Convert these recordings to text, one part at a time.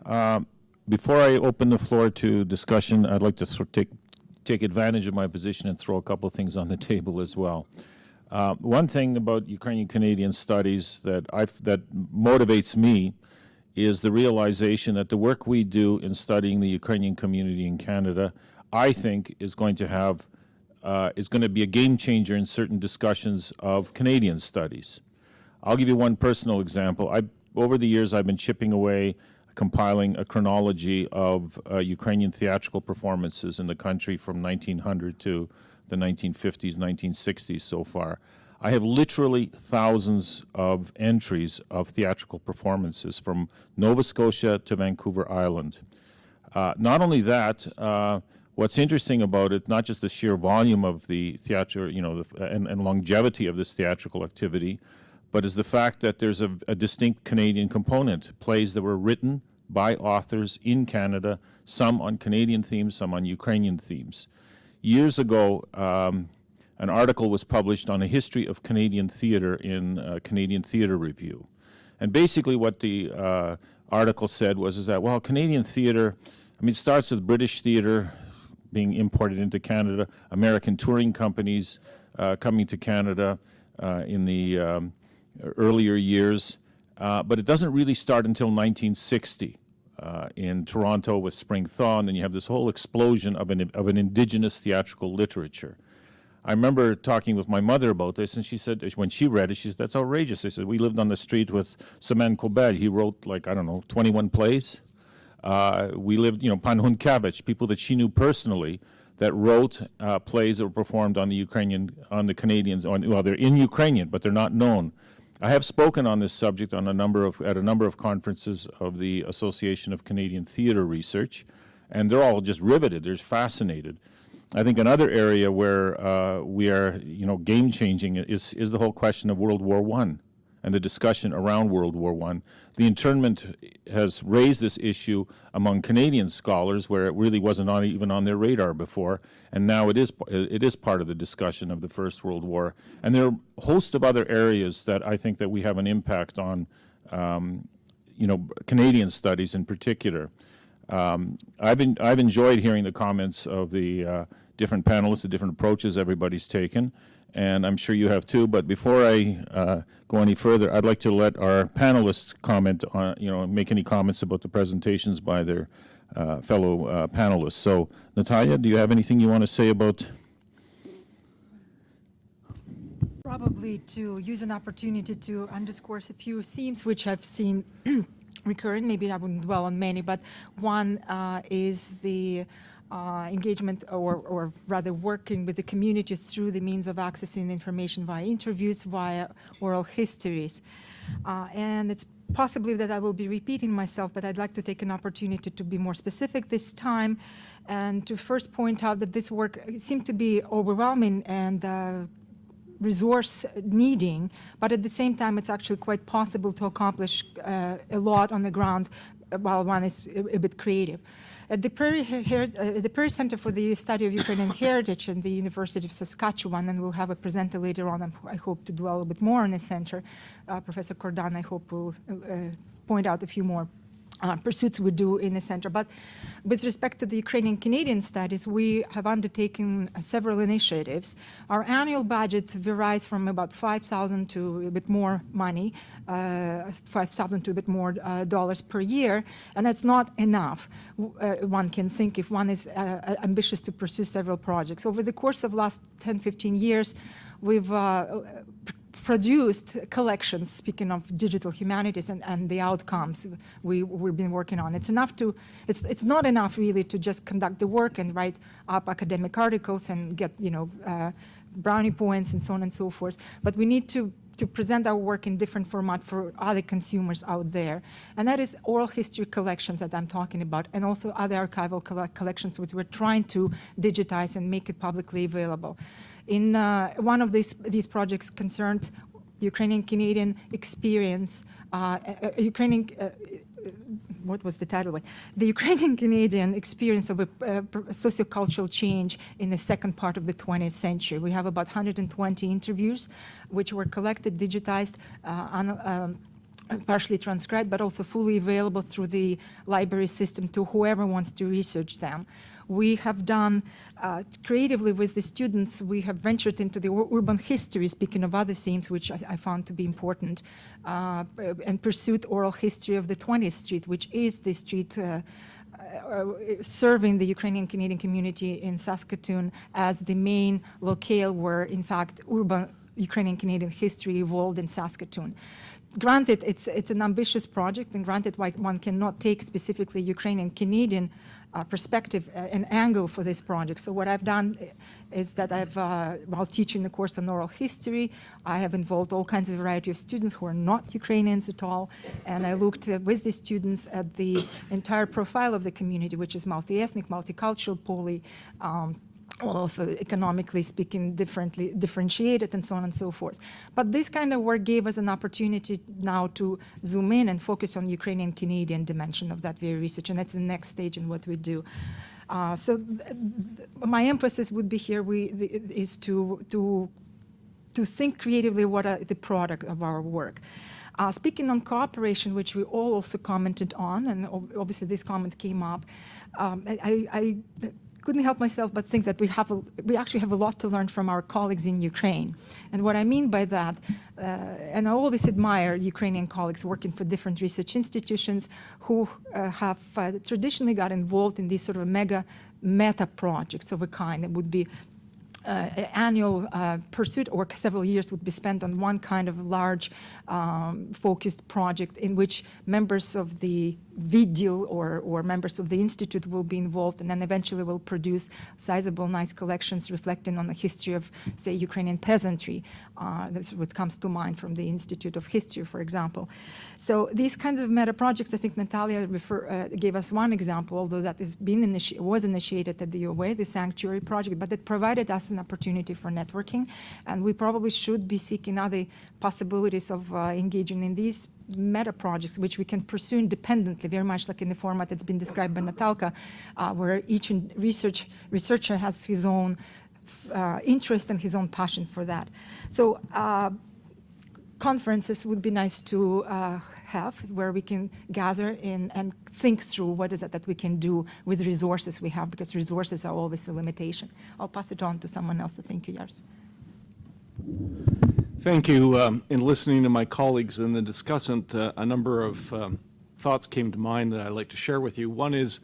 Before I open the floor to discussion, I'd like to take advantage of my position and throw a couple of things on the table as well. One thing about Ukrainian-Canadian studies that motivates me is the realization that the work we do in studying the Ukrainian community in Canada, I think, is going to be a game changer in certain discussions of Canadian studies. I'll give you one personal example. Over the years, I've been chipping away, compiling a chronology of Ukrainian theatrical performances in the country from 1900 to the 1950s, 1960s so far. I have literally thousands of entries of theatrical performances from Nova Scotia to Vancouver Island. Not only that, what's interesting about it, not just the sheer volume of the theater, and longevity of this theatrical activity, but is the fact that there's a distinct Canadian component. Plays that were written by authors in Canada, some on Canadian themes, some on Ukrainian themes. Years ago, an article was published on a history of Canadian theater in Canadian Theater Review. And basically what the article said is that, well, Canadian theater, it starts with British theater being imported into Canada, American touring companies coming to Canada in the earlier years, but it doesn't really start until 1960 in Toronto with Spring Thaw, and then you have this whole explosion of an indigenous theatrical literature. I remember talking with my mother about this, and she said, when she read it, she said, that's outrageous. I said, we lived on the street with Semen Kobed. He wrote, 21 plays. We lived, Panhun Kavich, people that she knew personally that wrote plays that were performed on the Canadians, well, they're in Ukrainian, but they're not known. I have spoken on this subject on at a number of conferences of the Association of Canadian Theatre Research, and they're all just riveted. They're fascinated. I think another area where we are, game-changing is the whole question of World War I and the discussion around World War I. The internment has raised this issue among Canadian scholars where it really wasn't even on their radar before, and now it is part of the discussion of the First World War. And there are a host of other areas that I think that we have an impact on, Canadian studies in particular. I've enjoyed hearing the comments of the different panelists, the different approaches everybody's taken, and I'm sure you have too. But before I go any further, I'd like to let our panelists comment on, make any comments about the presentations by their fellow panelists. So, Natalia, do you have anything you want to say about? Probably to use an opportunity to underscore a few themes which I've seen recurring. Maybe I wouldn't dwell on many, but one is the engagement or rather working with the communities through the means of accessing information via interviews, via oral histories. And it's possibly that I will be repeating myself, but I'd like to take an opportunity to be more specific this time and to first point out that this work seemed to be overwhelming and resource needing, but at the same time it's actually quite possible to accomplish a lot on the ground while one is a bit creative. At the Prairie Center for the Study of Ukrainian Heritage in the University of Saskatchewan, and we'll have a presenter later on, I hope to dwell a bit more on the center. Professor Cordan, I hope, will point out a few more pursuits we do in the center. But with respect to the Ukrainian-Canadian studies, we have undertaken several initiatives. Our annual budget varies from about $5,000 to a bit more money, $5,000 to a bit more dollars per year, and that's not enough. One can think if one is ambitious to pursue several projects. Over the course of last 10, 15 years, we've produced collections, speaking of digital humanities and the outcomes we've been working on. It's not enough really to just conduct the work and write up academic articles and get, brownie points and so on and so forth, but we need to present our work in different format for other consumers out there. And that is oral history collections that I'm talking about, and also other archival collections which we're trying to digitize and make it publicly available. In one of these projects concerned Ukrainian-Canadian experience, what was the title? The Ukrainian-Canadian experience of a sociocultural change in the second part of the 20th century. We have about 120 interviews, which were collected, digitized, partially transcribed, but also fully available through the library system to whoever wants to research them. We have done creatively with the students, we have ventured into the urban history, speaking of other themes which I found to be important, and pursued oral history of the 20th Street, which is the street serving the Ukrainian-Canadian community in Saskatoon as the main locale where, in fact, urban Ukrainian-Canadian history evolved in Saskatoon. Granted, it's an ambitious project, and granted, one cannot take specifically Ukrainian-Canadian perspective, an angle for this project. So what I've done is that while teaching the course on oral history, I have involved all kinds of variety of students who are not Ukrainians at all, and I looked with the students at the entire profile of the community, which is multi-ethnic, multicultural, also economically speaking, differentiated, and so on and so forth. But this kind of work gave us an opportunity now to zoom in and focus on Ukrainian-Canadian dimension of that very research, and that's the next stage in what we do. My emphasis would be here is to think creatively what are the product of our work. Speaking on cooperation, which we all also commented on, and obviously this comment came up, I couldn't help myself but think that we actually have a lot to learn from our colleagues in Ukraine. And what I mean by that, and I always admire Ukrainian colleagues working for different research institutions who have traditionally got involved in these sort of meta projects of a kind that would be annual pursuit, or several years would be spent on one kind of large focused project in which members of the video or members of the institute will be involved, and then eventually will produce sizable, nice collections reflecting on the history of, say, Ukrainian peasantry. That's what comes to mind from the Institute of History, for example. So these kinds of meta projects, I think Natalia gave us one example, although that was initiated at the UOA, the Sanctuary Project, but it provided us an opportunity for networking, and we probably should be seeking other possibilities of engaging in these meta projects, which we can pursue independently, very much like in the format that's been described by Natalka, where each researcher has his own interest and his own passion for that. So conferences would be nice to have, where we can gather and think through what is it that we can do with resources we have, because resources are always a limitation. I'll pass it on to someone else. Thank you, Yars. Thank you. In listening to my colleagues and the discussant, a number of thoughts came to mind that I'd like to share with you. One is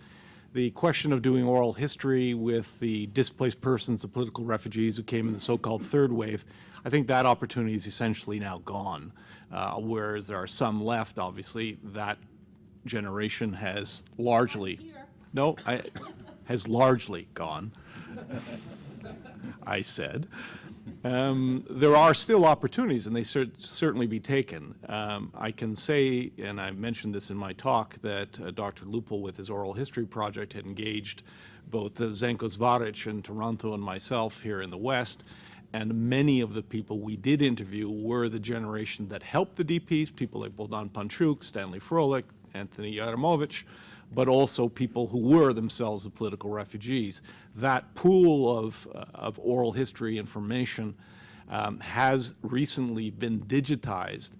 the question of doing oral history with the displaced persons, the political refugees who came in the so-called third wave. I think that opportunity is essentially now gone, whereas there are some left, obviously. That generation has largely, has largely gone, I said. There are still opportunities, and they certainly be taken. I can say, and I mentioned this in my talk, that Dr. Lupel, with his oral history project, had engaged both Zenko Zvaric in Toronto and myself here in the West, and many of the people we did interview were the generation that helped the DPs, people like Bogdan Panchuk, Stanley Froelich, Anthony Yaramovich, but also people who were themselves the political refugees. That pool of oral history information has recently been digitized,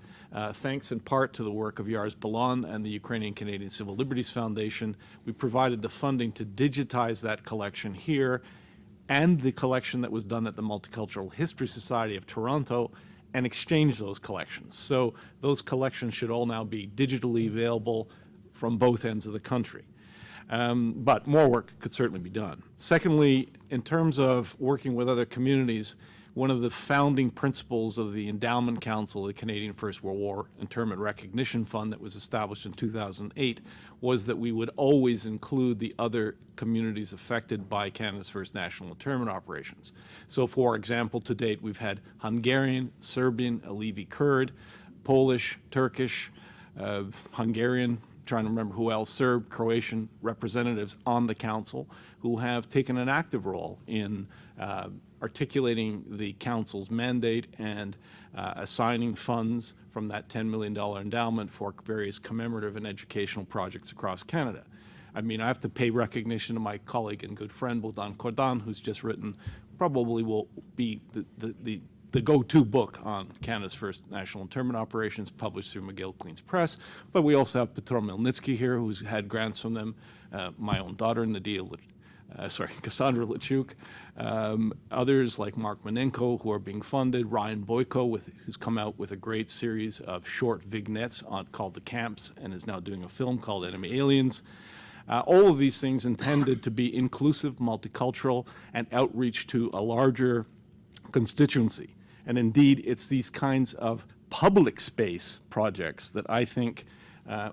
thanks in part to the work of Yars Balan and the Ukrainian-Canadian Civil Liberties Foundation. We provided the funding to digitize that collection here, and the collection that was done at the Multicultural History Society of Toronto, and exchange those collections. So those collections should all now be digitally available from both ends of the country. But more work could certainly be done. Secondly, in terms of working with other communities, one of the founding principles of the Endowment Council of the Canadian First World War Internment Recognition Fund that was established in 2008 was that we would always include the other communities affected by Canada's first national internment operations. So, for example, to date, we've had Hungarian, Serbian, Alevi Kurd, Polish, Turkish, Hungarian, trying to remember who else, Serb, Croatian representatives on the council who have taken an active role in articulating the council's mandate and assigning funds from that $10 million endowment for various commemorative and educational projects across Canada. I mean, I have to pay recognition to my colleague and good friend, Bogdan Kordan, who's just written, probably will be the the go-to book on Canada's first national internment operations, published through McGill Queen's Press. But we also have Petro Milnitsky here, who's had grants from them, my own daughter, Cassandra Lachuk, others like Mark Manenko, who are being funded, Ryan Boyko, who's come out with a great series of short vignettes called The Camps, and is now doing a film called Enemy Aliens. All of these things intended to be inclusive, multicultural, and outreach to a larger constituency. And indeed, it's these kinds of public space projects that I think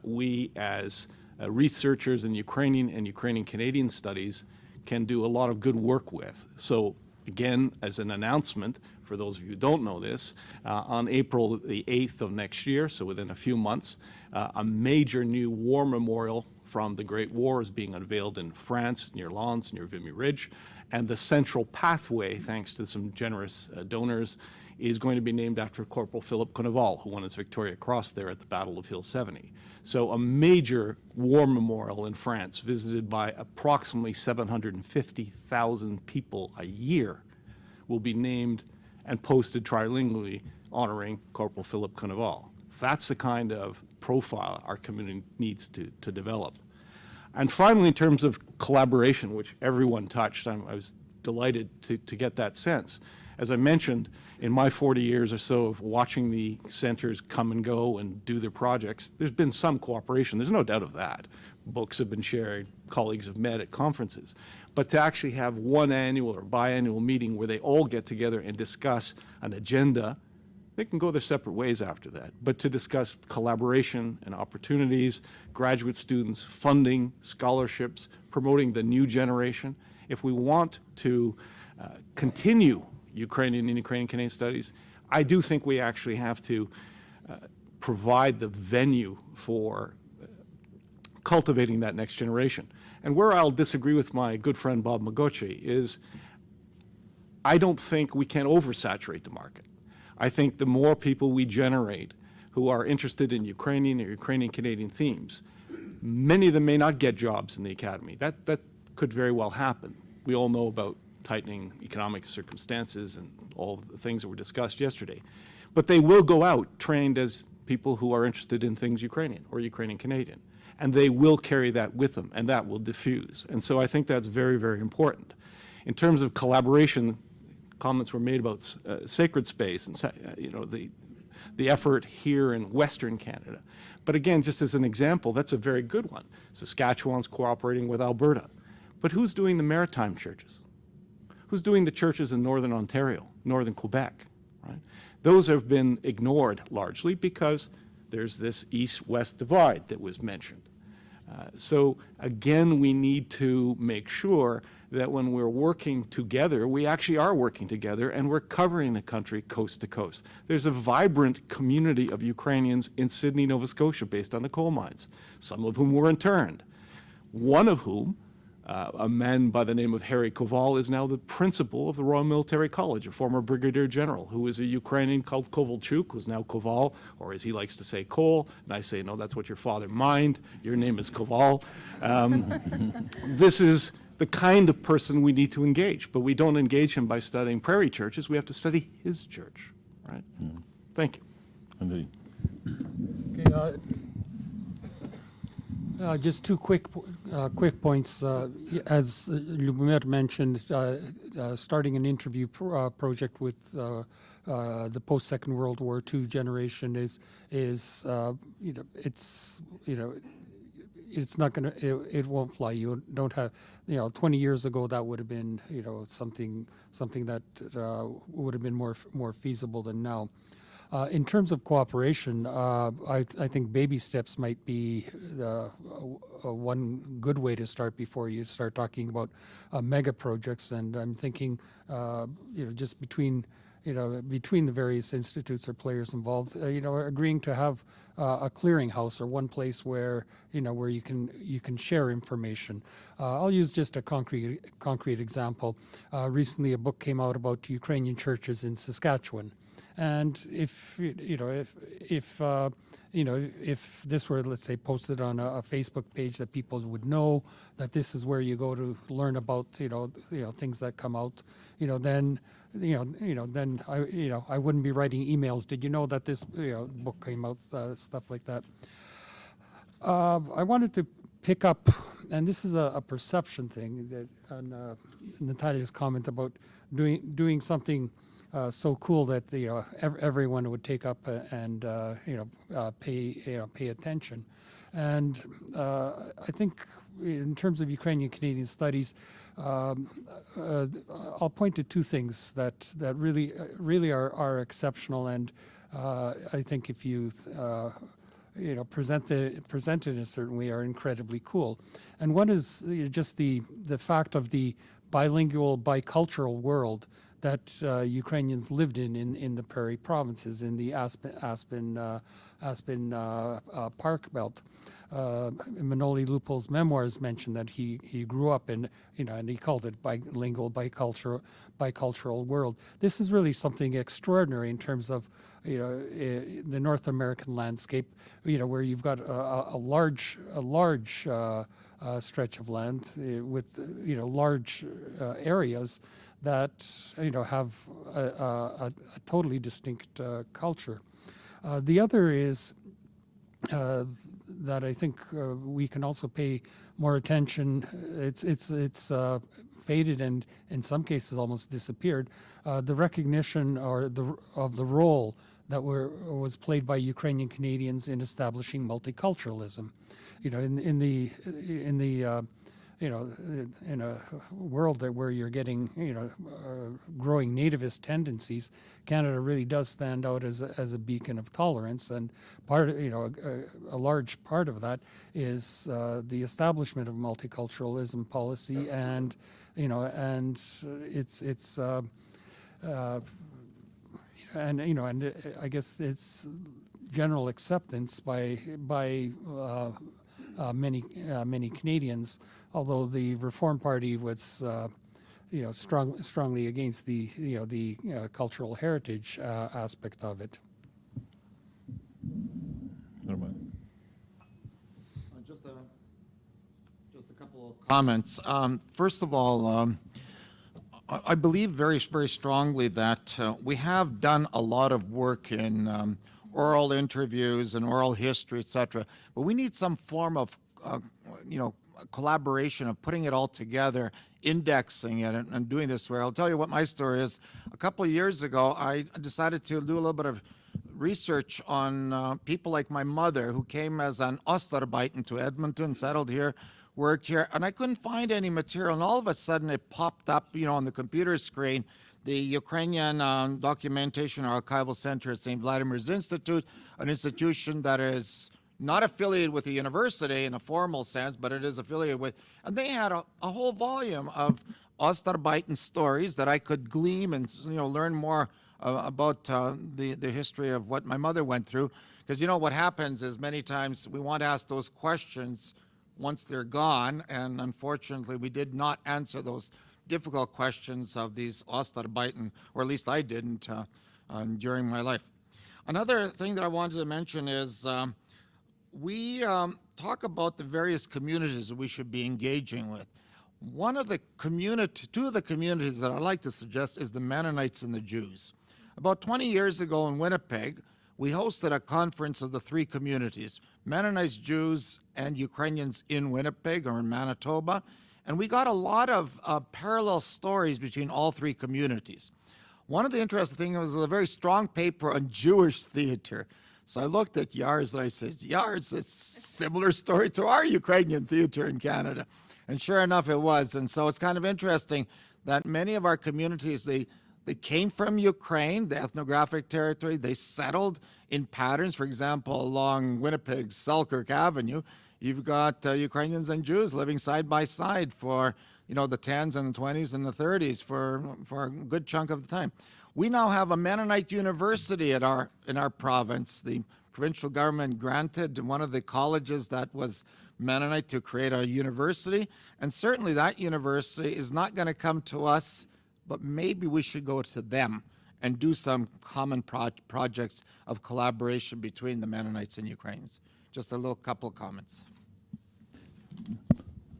we as researchers in Ukrainian and Ukrainian-Canadian studies can do a lot of good work with. So again, as an announcement, for those of you who don't know this, on April the 8th of next year, so within a few months, a major new war memorial from the Great War is being unveiled in France, near Lens, near Vimy Ridge. And the central pathway, thanks to some generous donors, is going to be named after Corporal Philip Coneval, who won his Victoria Cross there at the Battle of Hill 70. So a major war memorial in France, visited by approximately 750,000 people a year, will be named and posted trilingually honoring Corporal Philip Coneval. That's the kind of profile our community needs to develop. And finally, in terms of collaboration, which everyone touched, I was delighted to get that sense. As I mentioned, in my 40 years or so of watching the centers come and go and do their projects, there's been some cooperation. There's no doubt of that. Books have been shared, colleagues have met at conferences. But to actually have one annual or biannual meeting where they all get together and discuss an agenda, they can go their separate ways after that. But to discuss collaboration and opportunities, graduate students, funding, scholarships, promoting the new generation, if we want to continue Ukrainian and Ukrainian-Canadian studies, I do think we actually have to provide the venue for cultivating that next generation. And where I'll disagree with my good friend Bob Magoche is I don't think we can oversaturate the market. I think the more people we generate who are interested in Ukrainian or Ukrainian-Canadian themes, many of them may not get jobs in the academy. That could very well happen. We all know about tightening economic circumstances and all the things that were discussed yesterday. But they will go out trained as people who are interested in things Ukrainian or Ukrainian-Canadian. And they will carry that with them, and that will diffuse. And so I think that's very, very important. In terms of collaboration, comments were made about sacred space and the effort here in Western Canada. But again, just as an example, that's a very good one. Saskatchewan's cooperating with Alberta. But who's doing the maritime churches? Who's doing the churches in Northern Ontario, Northern Quebec, right? Those have been ignored largely because there's this east-west divide that was mentioned. So again, we need to make sure that when we're working together, we actually are working together and we're covering the country coast to coast. There's a vibrant community of Ukrainians in Sydney, Nova Scotia, based on the coal mines, some of whom were interned. One of whom, a man by the name of Harry Koval, is now the principal of the Royal Military College, a former brigadier general, who is a Ukrainian called Kovalchuk, who's now Koval, or as he likes to say, Kol. And I say, no, that's what your father mined. Your name is Koval. This is the kind of person we need to engage, but we don't engage him by studying prairie churches. We have to study his church, right? Mm-hmm. Thank you. Indeed. Okay, just two quick points. As Lubomir mentioned, starting an interview project with the post-Second World War II generation is it's not going to, it won't fly. You don't have, 20 years ago that would have been, something that would have been more feasible than now. In terms of cooperation, I think baby steps might be one good way to start before you start talking about mega projects. And I'm thinking, just between the various institutes or players involved, agreeing to have a clearinghouse or one place where you can share information. I'll use just a concrete example. Recently, a book came out about Ukrainian churches in Saskatchewan. And if if this were, let's say, posted on a Facebook page that people would know that this is where you go to learn about things that come out, then then I wouldn't be writing emails. Did you know that this book came out? Stuff like that. I wanted to pick up, and this is a perception thing, that on Natalia's comment about doing something so cool that everyone would take up and pay attention. And I think in terms of Ukrainian-Canadian studies, I'll point to two things that really are exceptional, and I think if you present it in a certain way, are incredibly cool. And one is just the fact of the bilingual, bicultural world that Ukrainians lived in the prairie provinces, in the Aspen Park Belt. Manoli Lupol's memoirs mention that he grew up in, and he called it bilingual, bicultural world. This is really something extraordinary in terms of, the North American landscape, where you've got a large stretch of land with, large areas that, have a totally distinct culture. The other is that I think we can also pay more attention. It's faded and in some cases almost disappeared. The recognition of the role that was played by Ukrainian Canadians in establishing multiculturalism. In a world where you're getting growing nativist tendencies, Canada really does stand out as a beacon of tolerance, and a large part of that is the establishment of multiculturalism policy, and I guess it's general acceptance by many Canadians, although the Reform Party was strongly against the cultural heritage aspect of it. Just a couple of comments. First of all, I believe very, very strongly that we have done a lot of work in oral interviews and oral history, etc. But we need some form of, collaboration of putting it all together, indexing it, and doing this. Where I'll tell you what my story is. A couple of years ago, I decided to do a little bit of research on people like my mother, who came as an Ostarbeiten to Edmonton, settled here, worked here, and I couldn't find any material. And all of a sudden, it popped up, on the computer screen. The Ukrainian Documentation Archival Center at St. Vladimir's Institute, an institution that is not affiliated with the university in a formal sense, but it is affiliated with, and they had a whole volume of Ostarbeiten stories that I could glean and learn more about the history of what my mother went through. Because what happens is many times we want to ask those questions once they're gone, and unfortunately we did not answer those difficult questions of these Ostarbeiten, or at least I didn't during my life. Another thing that I wanted to mention is we talk about the various communities that we should be engaging with. Two of the communities that I like to suggest is the Mennonites and the Jews. About 20 years ago in Winnipeg, we hosted a conference of the three communities, Mennonites, Jews, and Ukrainians in Winnipeg or in Manitoba. And we got a lot of parallel stories between all three communities. One of the interesting things was a very strong paper on Jewish theater. So I looked at Yars and I said, Yars, it's a similar story to our Ukrainian theater in Canada. And sure enough, it was. And so it's kind of interesting that many of our communities, they came from Ukraine, the ethnographic territory. They settled in patterns. For example, along Winnipeg's Selkirk Avenue, you've got Ukrainians and Jews living side by side for, the 10s and the 20s and the 30s for a good chunk of the time. We now have a Mennonite university in our province. The provincial government granted one of the colleges that was Mennonite to create a university, and certainly that university is not going to come to us, but maybe we should go to them and do some common projects of collaboration between the Mennonites and Ukrainians. Just a little couple of comments.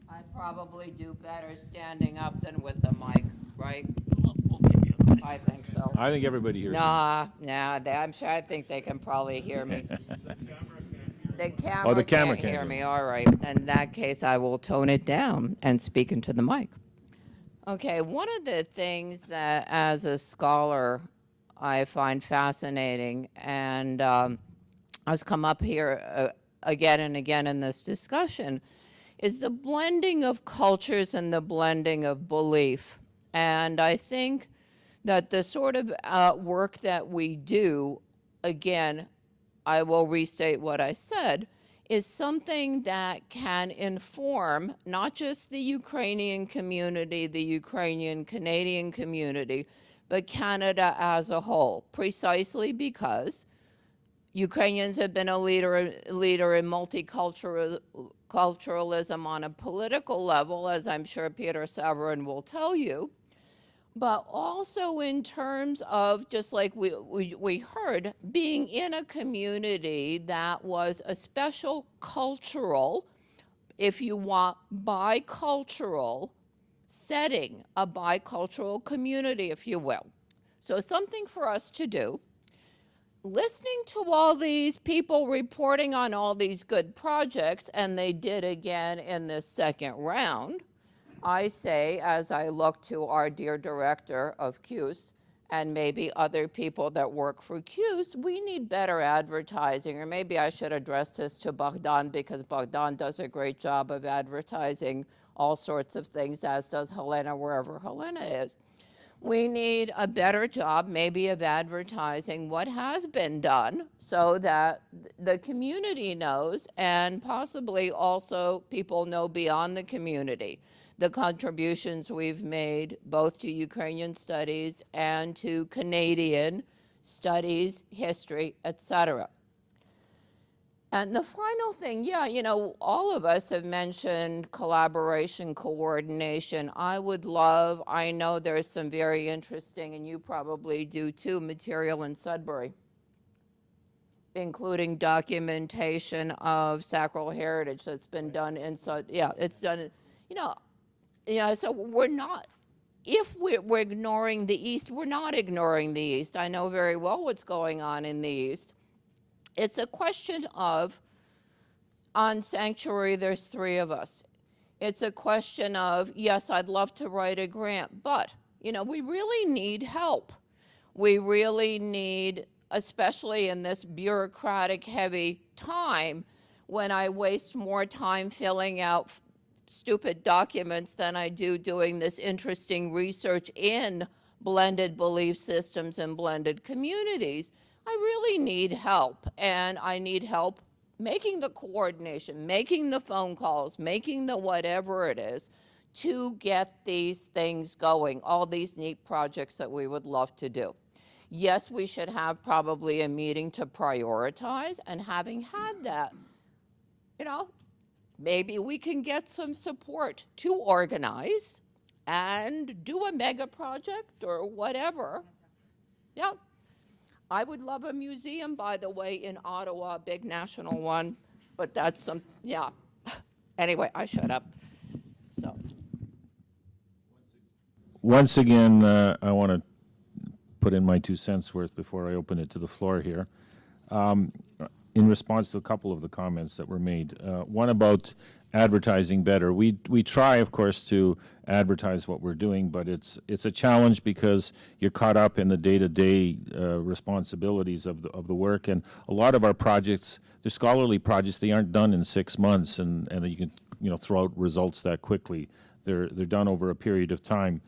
I'd probably do better standing up than with the mic, right? I think so. I think everybody hears you. Nah, I think they can probably hear me. The camera, the camera can't can't hear hear me. All right. In that case, I will tone it down and speak into the mic. Okay, one of the things that as a scholar I find fascinating, and has come up here again and again in this discussion, is the blending of cultures and the blending of belief. And I think that the sort of work that we do, again, I will restate what I said, is something that can inform not just the Ukrainian community, the Ukrainian-Canadian community, but Canada as a whole, precisely because Ukrainians have been a leader in multiculturalism on a political level, as I'm sure Peter Severin will tell you, but also in terms of, just like we heard, being in a community that was a special cultural, if you want, bicultural setting, a bicultural community, if you will. So something for us to do. Listening to all these people reporting on all these good projects, and they did again in this second round, I say, as I look to our dear director of CUSE and maybe other people that work for CUSE, we need better advertising. Or maybe I should address this to Bogdan, because Bogdan does a great job of advertising all sorts of things, as does Helena, wherever Helena is. We need a better job, maybe, of advertising what has been done so that the community knows, and possibly also people know beyond the community, the contributions we've made both to Ukrainian studies and to Canadian studies, history, etc. And the final thing, yeah, you know, all of us have mentioned collaboration, coordination. I would love, I know there's some very interesting, and you probably do too, material in Sudbury, including documentation of sacral heritage that's been done inside, yeah, it's done, you know, so we're not, if we're ignoring the East, we're not ignoring the East. I know very well what's going on in the East. It's a question of, on sanctuary, there's 3 of us. It's a question of, yes, I'd love to write a grant, but, you know, we really need help. We really need, especially in this bureaucratic heavy time, when I waste more time filling out stupid documents than I do doing this interesting research in blended belief systems and blended communities. I really need help, and I need help making the coordination, making the phone calls, making the whatever it is to get these things going, all these neat projects that we would love to do. Yes, we should have probably a meeting to prioritize, and having had that, you know, maybe we can get some support to organize and do a mega project or whatever. Yeah. I would love a museum, by the way, in Ottawa, a big national one, but that's some, yeah. Anyway, I shut up, so. Once again, I want to put in my 2 cents worth before I open it to the floor here. In response to a couple of the comments that were made, one about advertising better. We try, of course, to advertise what we're doing, but it's a challenge because you're caught up in the day-to-day responsibilities of the work, and a lot of our projects, the scholarly projects, they aren't done in 6 months, and you can throw out results that quickly. They're done over a period of time.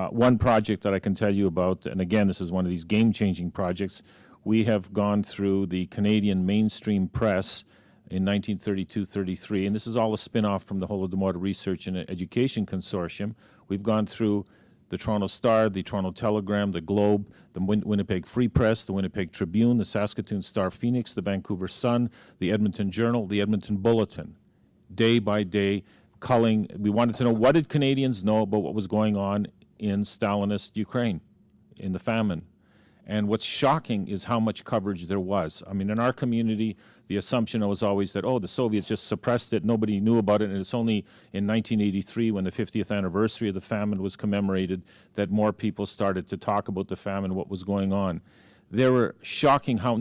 One project that I can tell you about, and again, this is one of these game-changing projects. We have gone through the Canadian mainstream press in 1932-33, and this is all a spin-off from the Holodomor Research and Education Consortium. We've gone through the Toronto Star, the Toronto Telegram, the Globe, the Winnipeg Free Press, the Winnipeg Tribune, the Saskatoon Star Phoenix, the Vancouver Sun, the Edmonton Journal, the Edmonton Bulletin. Day by day, culling. We wanted to know, what did Canadians know about what was going on in Stalinist Ukraine, in the famine? And what's shocking is how much coverage there was. I mean, in our community, the assumption was always that, oh, the Soviets just suppressed it, nobody knew about it, and it's only in 1983, when the 50th anniversary of the famine was commemorated, that more people started to talk about the famine, what was going on. There were shocking how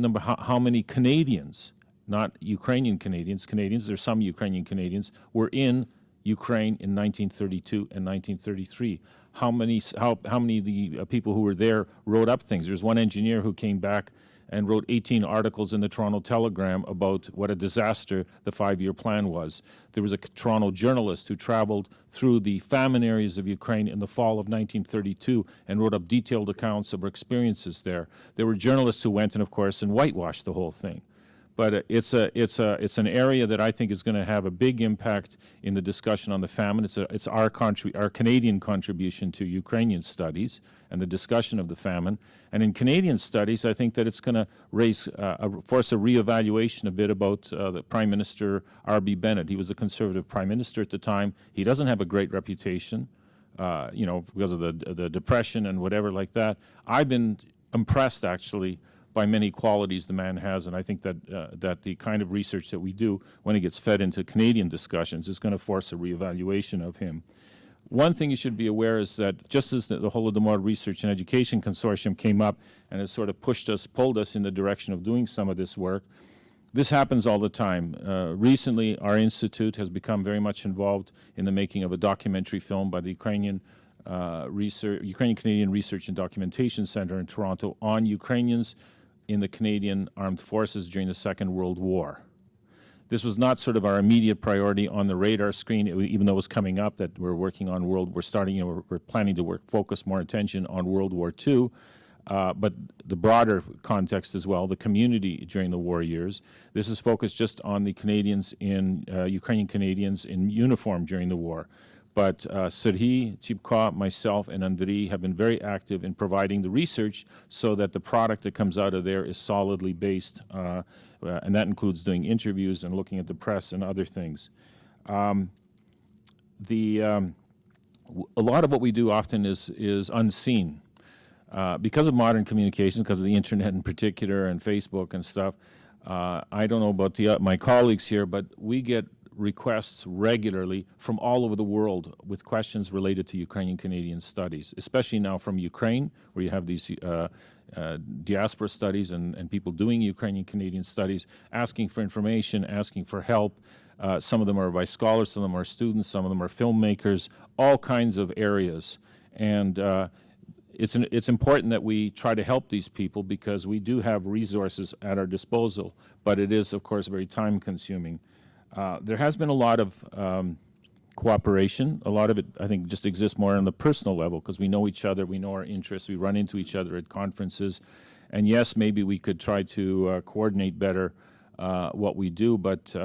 many Canadians, not Ukrainian Canadians, there's some Ukrainian Canadians, were in Ukraine in 1932 and 1933. How many of the people who were there wrote up things? There's one engineer who came back and wrote 18 articles in the Toronto Telegram about what a disaster the 5-year plan was. There was a Toronto journalist who traveled through the famine areas of Ukraine in the fall of 1932 and wrote up detailed accounts of her experiences there. There were journalists who went and, of course, and whitewashed the whole thing. But it's an area that I think is going to have a big impact in the discussion on the famine. It's our Canadian contribution to Ukrainian studies and the discussion of the famine. And in Canadian studies, I think that it's going to force a reevaluation a bit about the Prime Minister R.B. Bennett. He was a Conservative Prime Minister at the time. He doesn't have a great reputation, because of the Depression and whatever like that. I've been impressed, actually, by many qualities the man has, and I think that the kind of research that we do, when it gets fed into Canadian discussions, is going to force a reevaluation of him. One thing you should be aware is that just as the Holodomor Research and Education Consortium came up and has sort of pulled us in the direction of doing some of this work, this happens all the time. Recently, our institute has become very much involved in the making of a documentary film by the Ukrainian-Canadian Research and Documentation Center in Toronto on Ukrainians in the Canadian Armed Forces during the Second World War. This was not sort of our immediate priority on the radar screen, even though it was coming up that we're working on we're planning to focus more attention on World War II, but the broader context as well, the community during the war years. This is focused just on the Ukrainian Canadians in uniform during the war. But Serhiy, Tsipko, myself, and Andriy have been very active in providing the research so that the product that comes out of there is solidly based, and that includes doing interviews and looking at the press and other things. A lot of what we do often is unseen. Because of modern communications, because of the internet in particular and Facebook and stuff, I don't know about my colleagues here, but we get requests regularly from all over the world with questions related to Ukrainian-Canadian studies, especially now from Ukraine, where you have these diaspora studies and people doing Ukrainian-Canadian studies, asking for information, asking for help. Some of them are by scholars, some of them are students, some of them are filmmakers, all kinds of areas. And it's important that we try to help these people because we do have resources at our disposal, but it is, of course, very time-consuming. There has been a lot of cooperation. A lot of it, I think, just exists more on the personal level because we know each other, we know our interests, we run into each other at conferences. And yes, maybe we could try to coordinate better what we do, but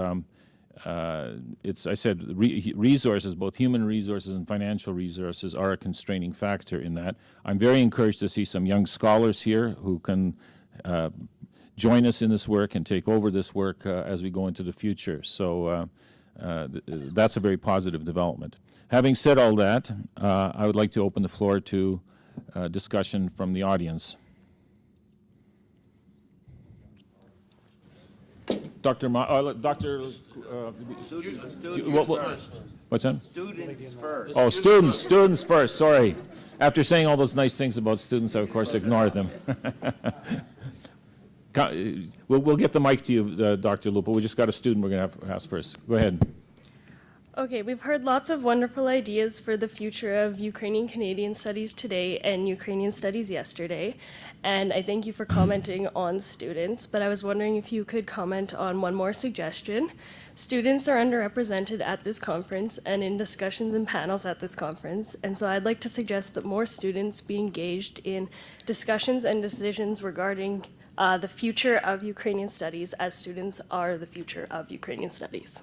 I said, resources, both human resources and financial resources, are a constraining factor in that. I'm very encouraged to see some young scholars here who can join us in this work and take over this work as we go into the future. So that's a very positive development. Having said all that, I would like to open the floor to discussion from the audience. Dr. Students first. What's that? Students first. Oh, students first, sorry. After saying all those nice things about students, I, of course, ignored them. We'll get the mic to you, Dr. Lupo. We just got a student we're going to ask first. Go ahead. Okay, we've heard lots of wonderful ideas for the future of Ukrainian-Canadian studies today and Ukrainian studies yesterday, and I thank you for commenting on students, but I was wondering if you could comment on one more suggestion. Students are underrepresented at this conference and in discussions and panels at this conference, and so I'd like to suggest that more students be engaged in discussions and decisions regarding the future of Ukrainian studies, as students are the future of Ukrainian studies.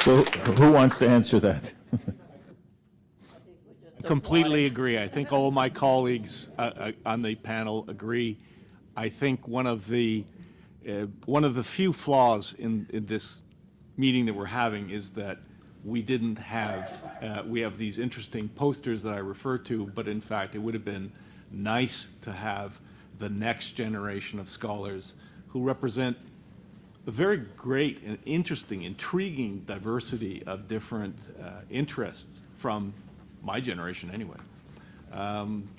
So who wants to answer that? Completely agree. I think all my colleagues on the panel agree. I think one of the few flaws in this meeting that we're having is that we didn't have, we have these interesting posters that I refer to, but in fact, it would have been nice to have the next generation of scholars who represent a very great and interesting, intriguing diversity of different interests from my generation anyway,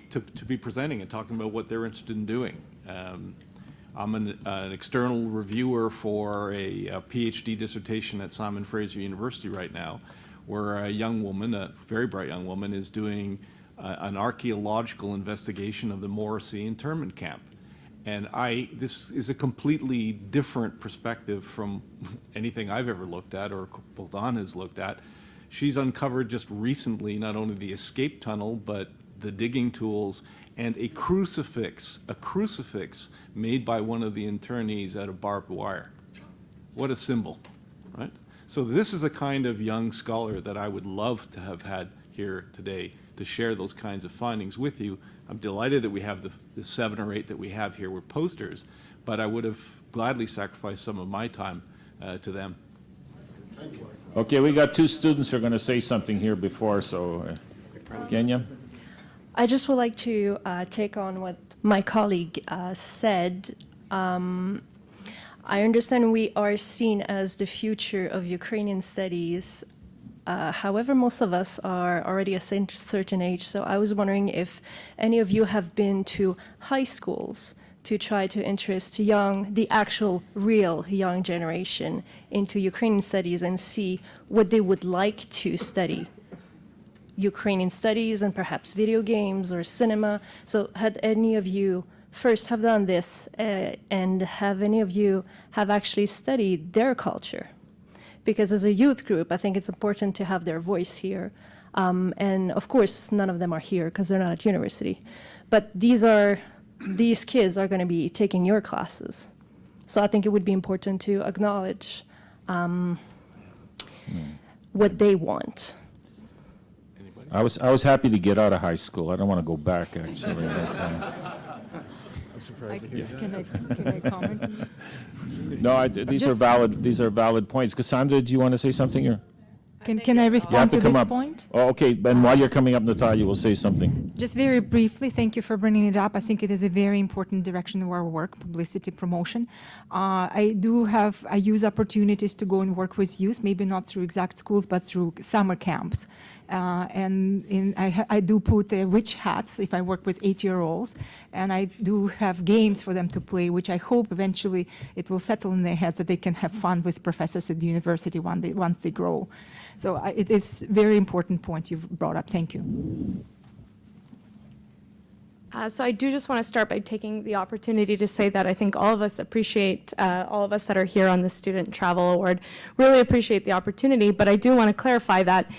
to be presenting and talking about what they're interested in doing. I'm an external reviewer for a PhD dissertation at Simon Fraser University right now, where a young woman, a very bright young woman, is doing an archaeological investigation of the Morrissey internment camp. And this is a completely different perspective from anything I've ever looked at or Bogdan has looked at. She's uncovered just recently not only the escape tunnel, but the digging tools and a crucifix made by one of the internees out of barbed wire. What a symbol, right? So this is a kind of young scholar that I would love to have had here today to share those kinds of findings with you. I'm delighted that we have the 7 or 8 that we have here with posters, but I would have gladly sacrificed some of my time to them. Okay, we got 2 students who are going to say something here before, so Kenya? I just would like to take on what my colleague said. I understand we are seen as the future of Ukrainian studies. However, most of us are already a certain age, so I was wondering if any of you have been to high schools to try to interest the actual real young generation into Ukrainian studies and see what they would like to study. Ukrainian studies and perhaps video games or cinema. So had any of you first have done this and have any of you have actually studied their culture? Because as a youth group, I think it's important to have their voice here. And of course, none of them are here because they're not at university. But these kids are going to be taking your classes. So I think it would be important to acknowledge what they want. I was happy to get out of high school. I don't want to go back, actually. Can I comment? No, these are valid points. Cassandra, do you want to say something? Or? Can I respond to come this up. point? Oh, okay. And while you're coming up, Natalia will say something. Just very briefly, thank you for bringing it up. I think it is a very important direction of our work, publicity, promotion. I use opportunities to go and work with youth, maybe not through exact schools, but through summer camps. I do put witch hats if I work with 8-year-olds, and I do have games for them to play, which I hope eventually it will settle in their heads that they can have fun with professors at the university once they grow. So it is a very important point you've brought up. Thank you. So I do just want to start by taking the opportunity to say that I think all of us appreciate, all of us that are here on the Student Travel Award, really appreciate the opportunity, but I do want to clarify that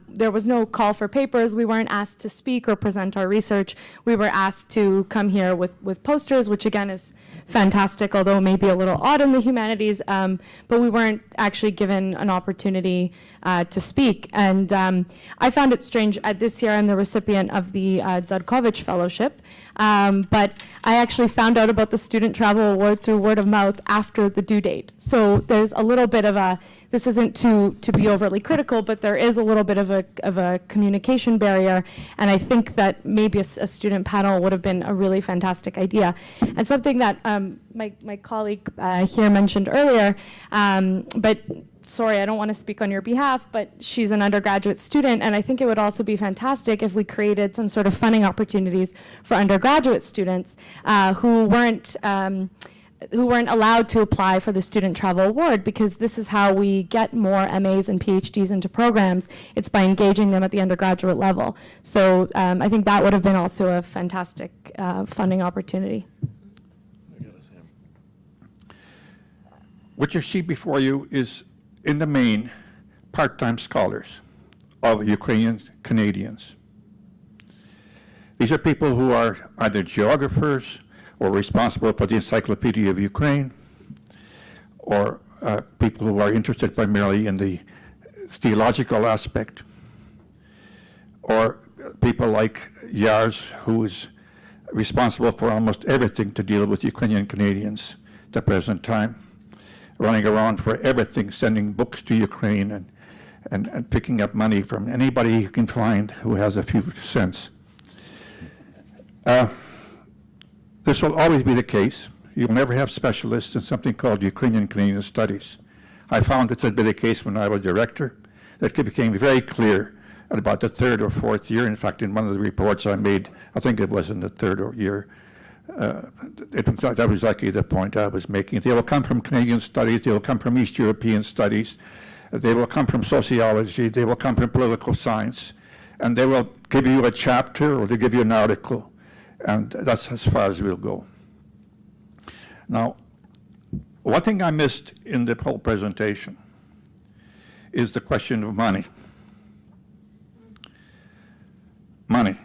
there was no call for papers. We weren't asked to speak or present our research. We were asked to come here with posters, which again is fantastic, although maybe a little odd in the humanities, but we weren't actually given an opportunity to speak. And I found it strange. This year I'm the recipient of the Dudkovich Fellowship, but I actually found out about the Student Travel Award through word of mouth after the due date. So there's a little bit of a, this isn't to be overly critical, but there is a little bit of a communication barrier, and I think that maybe a student panel would have been a really fantastic idea. And something that my colleague here mentioned earlier, but sorry, I don't want to speak on your behalf, but she's an undergraduate student, and I think it would also be fantastic if we created some sort of funding opportunities for undergraduate students who weren't allowed to apply for the Student Travel Award, because this is how we get more MAs and PhDs into programs. It's by engaging them at the undergraduate level. So I think that would have been also a fantastic funding opportunity. What you see before you is, in the main, part-time scholars of Ukrainian-Canadians. These are people who are either geographers or responsible for the Encyclopedia of Ukraine, or people who are interested primarily in the theological aspect, or people like Yars, who is responsible for almost everything to deal with Ukrainian Canadians at the present time, running around for everything, sending books to Ukraine and picking up money from anybody you can find who has a few cents. This will always be the case. You'll never have specialists in something called Ukrainian-Canadian studies. I found it to be the case when I was director. That became very clear at about the third or fourth year. In fact, in one of the reports I made, I think it was in the third year, that was likely the point I was making. They will come from Canadian studies, they will come from East European studies, they will come from sociology, they will come from political science, and they will give you a chapter or they give you an article, and that's as far as we'll go. Now, one thing I missed in the whole presentation is the question of money. Money,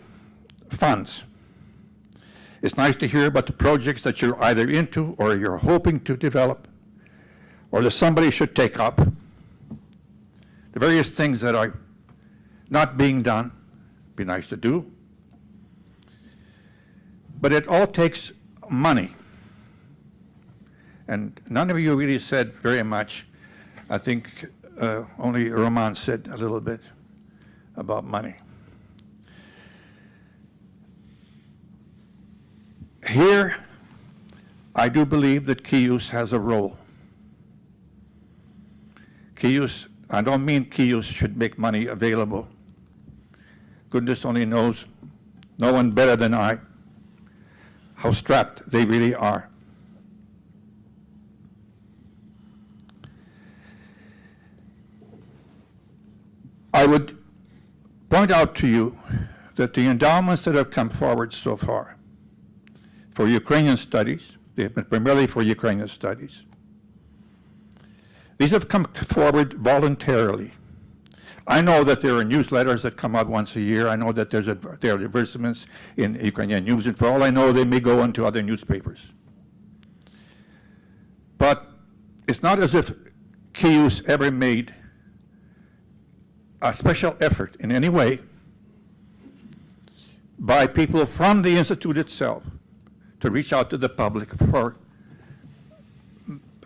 funds. It's nice to hear about the projects that you're either into or you're hoping to develop or that somebody should take up. The various things that are not being done, be nice to do. But it all takes money. And none of you really said very much. I think only Roman said a little bit about money. Here, I do believe that Kyiv has a role. Kyiv, I don't mean Kyiv should make money available. Goodness only knows, no one better than I, how strapped they really are. I would point out to you that the endowments that have come forward so far for Ukrainian studies, they have been primarily for Ukrainian studies. These have come forward voluntarily. I know that there are newsletters that come out once a year. I know that there are advertisements in Ukrainian news, and for all I know, they may go into other newspapers. But it's not as if Kyiv ever made a special effort in any way by people from the Institute itself to reach out to the public for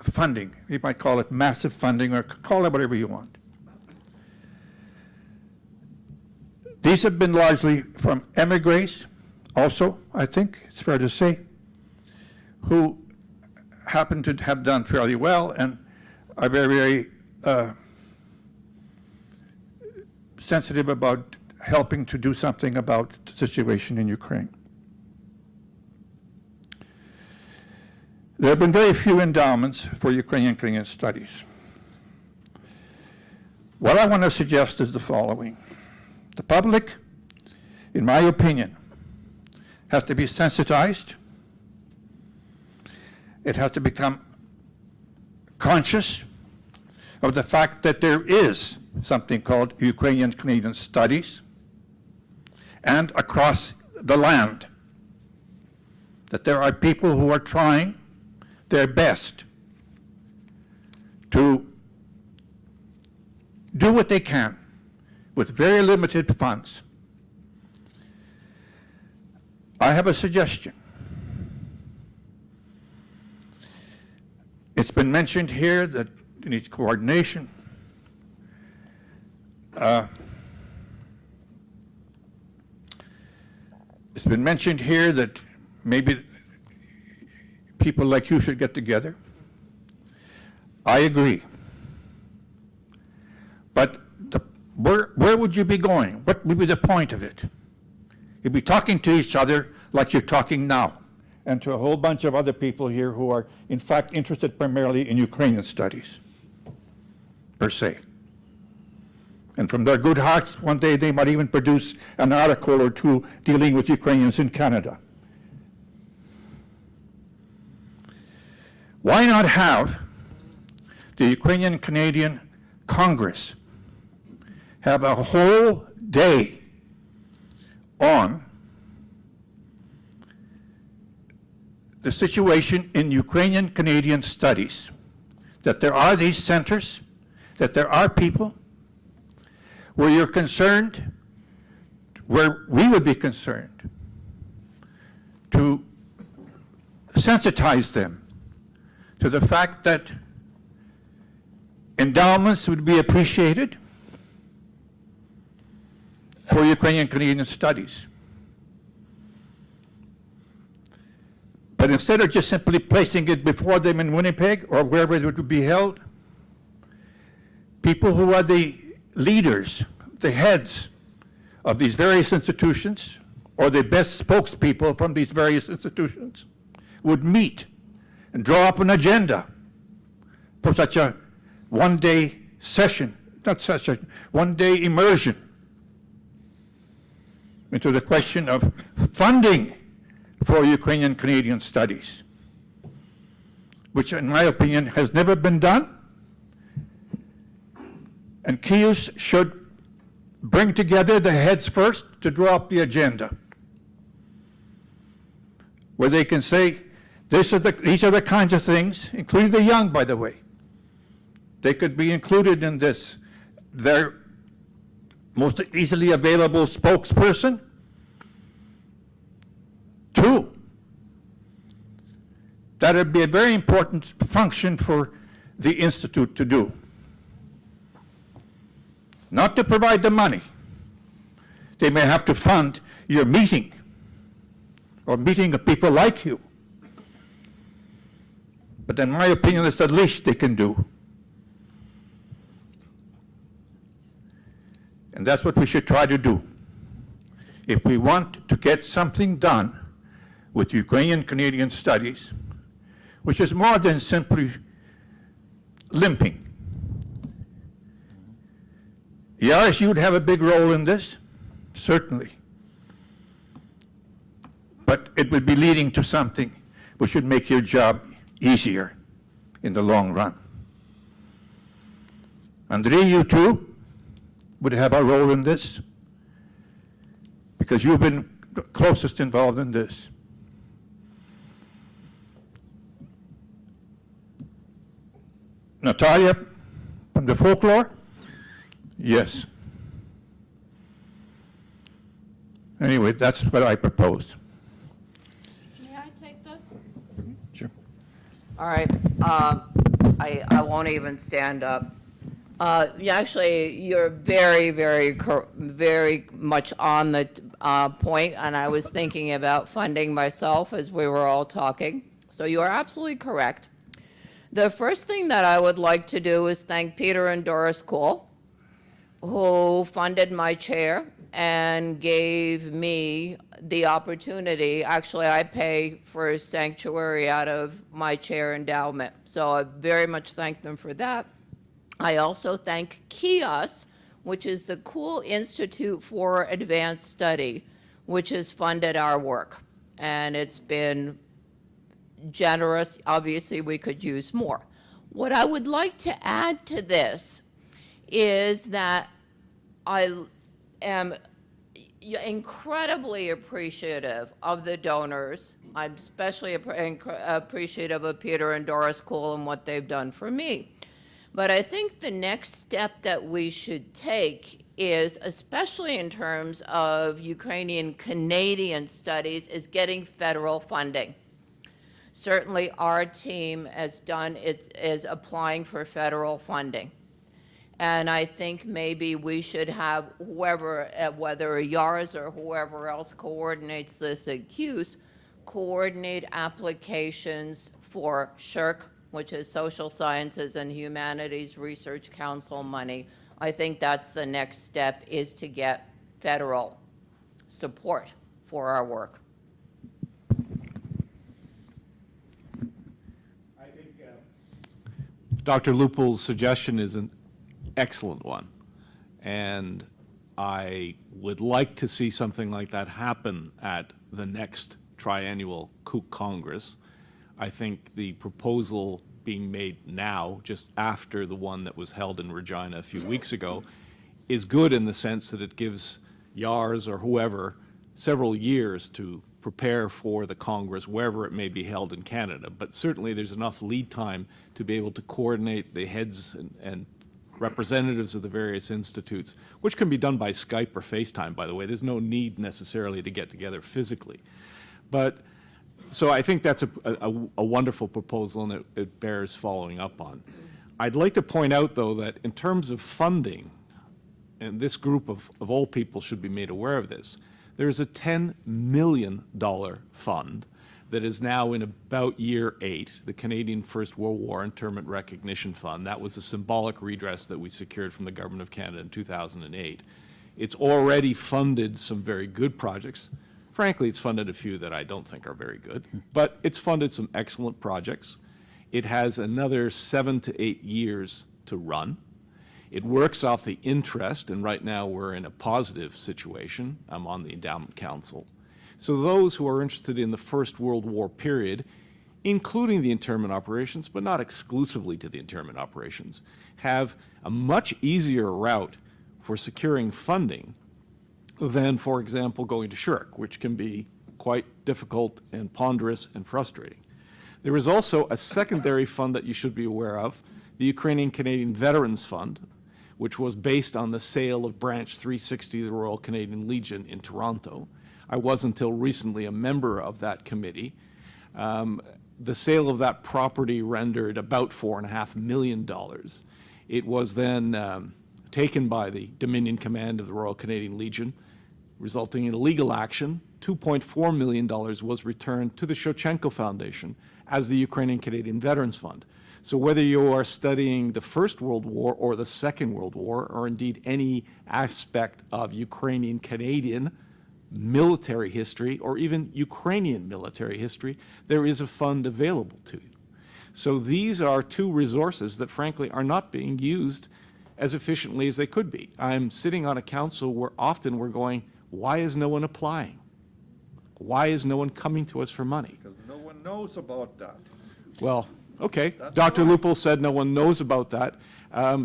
funding. You might call it massive funding or call it whatever you want. These have been largely from emigres also, I think it's fair to say, who happen to have done fairly well and are very, very sensitive about helping to do something about the situation in Ukraine. There have been very few endowments for Ukrainian-Canadian studies. What I want to suggest is the following. The public, in my opinion, has to be sensitized. It has to become conscious of the fact that there is something called Ukrainian-Canadian studies, and across the land, that there are people who are trying their best to do what they can with very limited funds. I have a suggestion. It's been mentioned here that it needs coordination. It's been mentioned here that maybe people like you should get together. I agree. But where would you be going? What would be the point of it? You'd be talking to each other like you're talking now, and to a whole bunch of other people here who are, in fact, interested primarily in Ukrainian studies, per se. And from their good hearts, one day they might even produce an article or two dealing with Ukrainians in Canada. Why not have the Ukrainian-Canadian Congress have a whole day on the situation in Ukrainian-Canadian studies, that there are these centers, that there are people where you're concerned, where we would be concerned, to sensitize them to the fact that endowments would be appreciated, for Ukrainian-Canadian studies. But instead of just simply placing it before them in Winnipeg or wherever it would be held, people who are the leaders, the heads of these various institutions, or the best spokespeople from these various institutions, would meet and draw up an agenda for such a one-day session, not such a one-day immersion into the question of funding for Ukrainian-Canadian studies, which in my opinion has never been done. And CUSE should bring together the heads first to draw up the agenda, where they can say, these are the kinds of things, including the young, by the way. They could be included in this. Their most easily available spokesperson. 2, that would be a very important function for the Institute to do. Not to provide the money. They may have to fund your meeting or meeting of people like you. But in my opinion, it's the least they can do. And that's what we should try to do. If we want to get something done with Ukrainian-Canadian studies, which is more than simply limping. Yes, you would have a big role in this, certainly. But it would be leading to something which would make your job easier in the long run. Andrei, you too would have a role in this, because you've been closest involved in this. Natalia, from the folklore? Yes. Anyway, that's what I propose. May I take this? Sure. All right. I won't even stand up. Actually, you're very much on the point, and I was thinking about funding myself as we were all talking. So you are absolutely correct. The first thing that I would like to do is thank Peter and Doris Kuhl, who funded my chair and gave me the opportunity. Actually, I pay for Sanctuary out of my chair endowment. So I very much thank them for that. I also thank KIOS, which is the Kuhl Institute for Advanced Study, which has funded our work. And it's been generous. Obviously, we could use more. What I would like to add to this is that I am incredibly appreciative of the donors. I'm especially appreciative of Peter and Doris Kuhl and what they've done for me. But I think the next step that we should take is, especially in terms of Ukrainian-Canadian studies, is getting federal funding. Certainly our team has done it, is applying for federal funding. And I think maybe we should have whoever, whether YARS or whoever else coordinates this at CUSE, coordinate applications for SSHRC, which is Social Sciences and Humanities Research Council money. I think that's the next step, is to get federal support for our work. I think Dr. Lupul's suggestion is an excellent one. And I would like to see something like that happen at the next triennial Cook Congress. I think the proposal being made now, just after the one that was held in Regina a few weeks ago, is good in the sense that it gives YARS or whoever several years to prepare for the Congress, wherever it may be held in Canada. But certainly there's enough lead time to be able to coordinate the heads and representatives of the various institutes, which can be done by Skype or FaceTime, by the way. There's no need necessarily to get together physically. But so I think that's a wonderful proposal, and it bears following up on. I'd like to point out, though, that in terms of funding, and this group of all people should be made aware of this, there is a $10 million fund that is now in about year 8, the Canadian First World War Internment Recognition Fund. That was a symbolic redress that we secured from the Government of Canada in 2008. It's already funded some very good projects. Frankly, it's funded a few that I don't think are very good, but it's funded some excellent projects. It has another 7 to 8 years to run. It works off the interest, and right now we're in a positive situation. I'm on the Endowment Council. So those who are interested in the First World War period, including the internment operations, but not exclusively to the internment operations, have a much easier route for securing funding than, for example, going to SSHRC, which can be quite difficult and ponderous and frustrating. There is also a secondary fund that you should be aware of, the Ukrainian-Canadian Veterans Fund, which was based on the sale of Branch 360 of the Royal Canadian Legion in Toronto. I was until recently a member of that committee. The sale of that property rendered about $4.5 million. It was then taken by the Dominion Command of the Royal Canadian Legion, resulting in a legal action. $2.4 million was returned to the Shevchenko Foundation as the Ukrainian-Canadian Veterans Fund. So whether you are studying the First World War or the Second World War, or indeed any aspect of Ukrainian-Canadian military history, or even Ukrainian military history, there is a fund available to you. So these are two resources that frankly are not being used as efficiently as they could be. I'm sitting on a council where often we're going, why is no one applying? Why is no one coming to us for money? Because no one knows about that. Well, okay, Dr. Lupel said no one knows about that.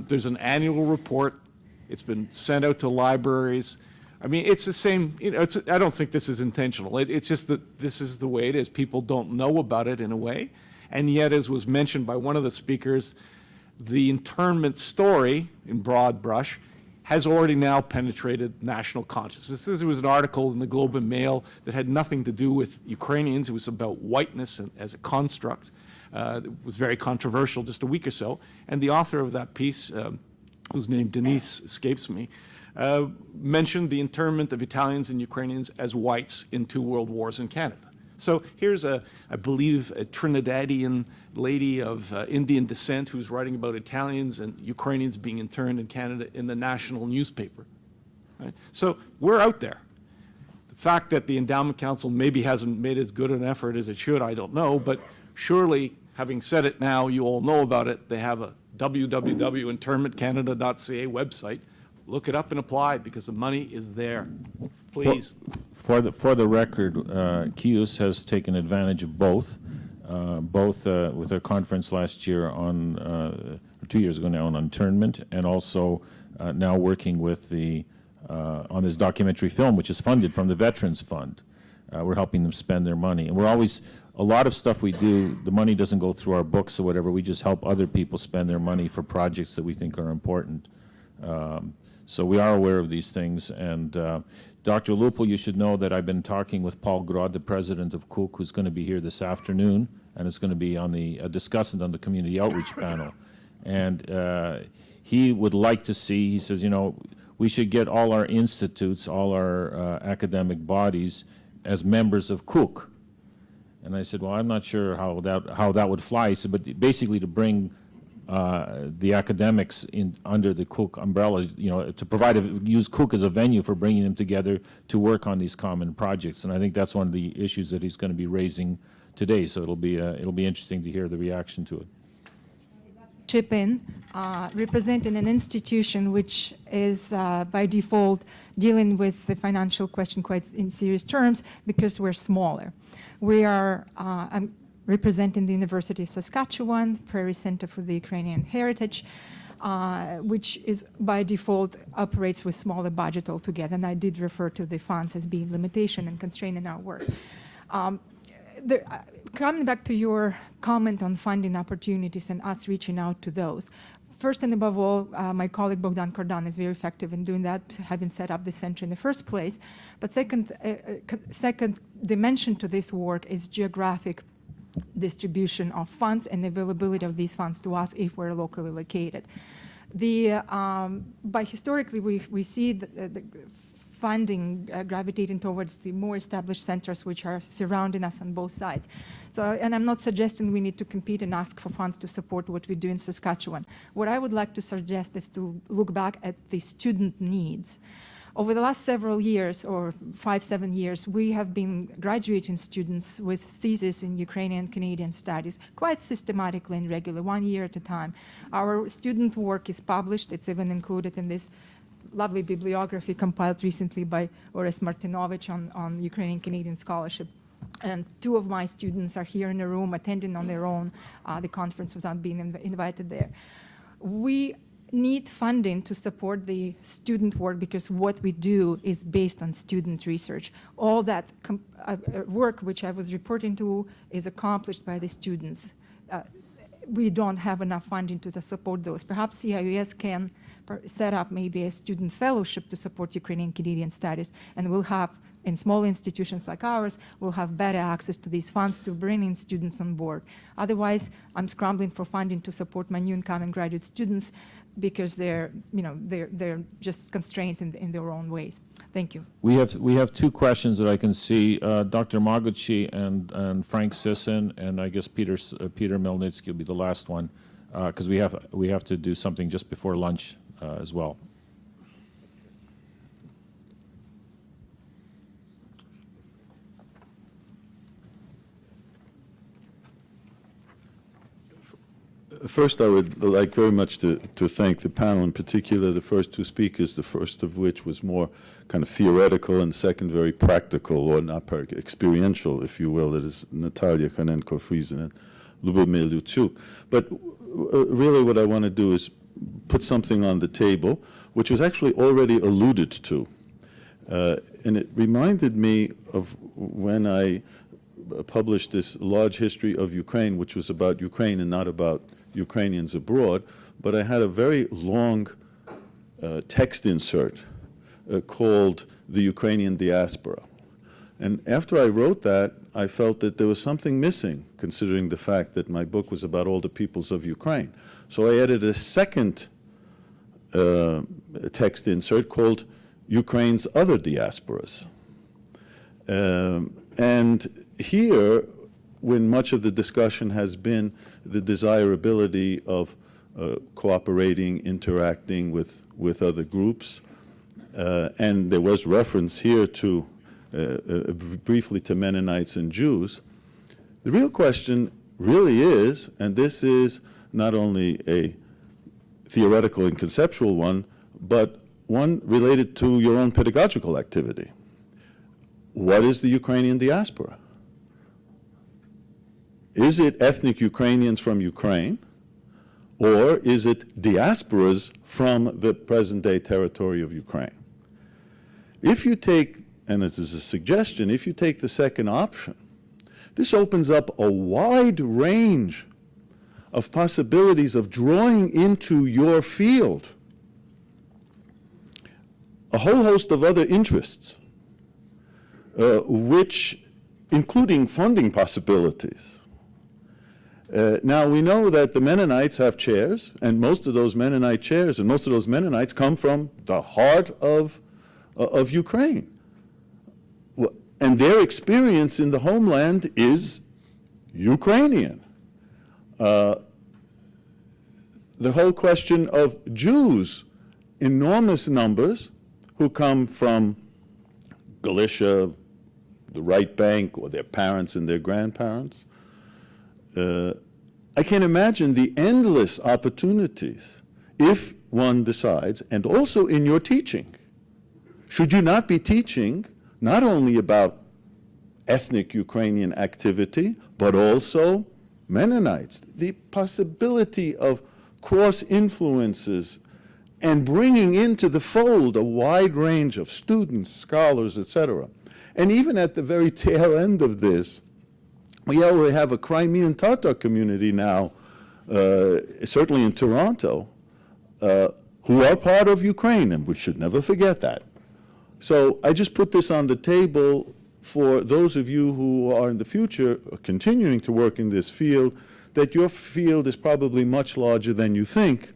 There's an annual report. It's been sent out to libraries. I mean, it's the same, you know, I don't think this is intentional. It's just that this is the way it is. People don't know about it in a way. And yet, as was mentioned by one of the speakers, the internment story, in broad brush, has already now penetrated national consciousness. This was an article in the Globe and Mail that had nothing to do with Ukrainians. It was about whiteness as a construct. It was very controversial just a week or so. And the author of that piece, whose name Denise escapes me, mentioned the internment of Italians and Ukrainians as whites in 2 world wars in Canada. So here's I believe, a Trinidadian lady of Indian descent who's writing about Italians and Ukrainians being interned in Canada in the national newspaper. Right? So we're out there. The fact that the Endowment Council maybe hasn't made as good an effort as it should, I don't know, but surely, having said it now, you all know about it. They have a www.internmentcanada.ca website. Look it up and apply because the money is there. Please. For the record, KIUS has taken advantage of both with a conference last year on, 2 years ago now, on internment, and also now working with on this documentary film, which is funded from the Veterans Fund. We're helping them spend their money. And we're always, a lot of stuff we do, the money doesn't go through our books or whatever. We just help other people spend their money for projects that we think are important. So we are aware of these things. And Dr. Lupel, you should know that I've been talking with Paul Grod, the president of Cook, who's going to be here this afternoon, and is going to be on the discussant on the community outreach panel. And he would like to see, he says, you know, we should get all our institutes, all our academic bodies as members of Cook. And I said, well, I'm not sure how that would fly. He said, but basically to bring the academics in under the Cook umbrella, you know, to use Cook as a venue for bringing them together to work on these common projects. And I think that's one of the issues that he's going to be raising today. So it'll be interesting to hear the reaction to it. Chip in, representing an institution which is by default dealing with the financial question quite in serious terms because we're smaller. We are representing the University of Saskatchewan, Prairie Center for the Ukrainian Heritage, which is by default operates with smaller budget altogether. And I did refer to the funds as being limitation and constraint in our work. Coming back to your comment on funding opportunities and us reaching out to those, first and above all, my colleague Bogdan Kordan is very effective in doing that, having set up the center in the first place. But second dimension to this work is geographic distribution of funds and availability of these funds to us if we're locally located. By historically, we see the funding gravitating towards the more established centers which are surrounding us on both sides. So, and I'm not suggesting we need to compete and ask for funds to support what we do in Saskatchewan. What I would like to suggest is to look back at the student needs. Over the last several years, or 5-7 years, we have been graduating students with theses in Ukrainian-Canadian studies quite systematically and regularly, 1 year at a time. Our student work is published. It's even included in this lovely bibliography compiled recently by Ores Martinovich on Ukrainian-Canadian scholarship. And 2 of my students are here in the room attending on their own the conference without being invited there. We need funding to support the student work because what we do is based on student research. All that work which I was reporting to is accomplished by the students. We don't have enough funding to support those. Perhaps CIUS can set up maybe a student fellowship to support Ukrainian-Canadian studies, and we'll have, in small institutions like ours, we'll have better access to these funds to bring in students on board. Otherwise, I'm scrambling for funding to support my new incoming graduate students because they're just constrained in their own ways. Thank you. We have 2 questions that I can see, Dr. Maguchi and Frank Sisson, and I guess Peter Melnitsky will be the last one, because we have to do something just before lunch as well. First, I would like very much to thank the panel, in particular the first 2 speakers, the first of which was more kind of theoretical and second very practical, or not experiential, if you will. That is Natalia Konenko-Friesen and Lubomir Lutsuk. But really what I want to do is put something on the table, which was actually already alluded to. And it reminded me of when I published this large history of Ukraine, which was about Ukraine and not about Ukrainians abroad, but I had a very long text insert called The Ukrainian Diaspora. And after I wrote that, I felt that there was something missing, considering the fact that my book was about all the peoples of Ukraine. So I added a second text insert called Ukraine's Other Diasporas. And here, when much of the discussion has been the desirability of cooperating, interacting with other groups, and there was reference here to briefly to Mennonites and Jews, the real question really is, and this is not only a theoretical and conceptual one, but one related to your own pedagogical activity. What is the Ukrainian diaspora? Is it ethnic Ukrainians from Ukraine, or is it diasporas from the present-day territory of Ukraine? If you take, and it is a suggestion, if you take the second option, this opens up a wide range of possibilities of drawing into your field a whole host of other interests, which, including funding possibilities. Now, we know that the Mennonites have chairs, and most of those Mennonite chairs and most of those Mennonites come from the heart of Ukraine. And their experience in the homeland is Ukrainian. The whole question of Jews, enormous numbers, who come from Galicia, the right bank, or their parents and their grandparents. I can imagine the endless opportunities if one decides, and also in your teaching. Should you not be teaching not only about ethnic Ukrainian activity, but also Mennonites? The possibility of cross-influences and bringing into the fold a wide range of students, scholars, etc. And even at the very tail end of this, we already have a Crimean Tatar community now, certainly in Toronto, who are part of Ukraine, and we should never forget that. So I just put this on the table for those of you who are in the future continuing to work in this field, that your field is probably much larger than you think,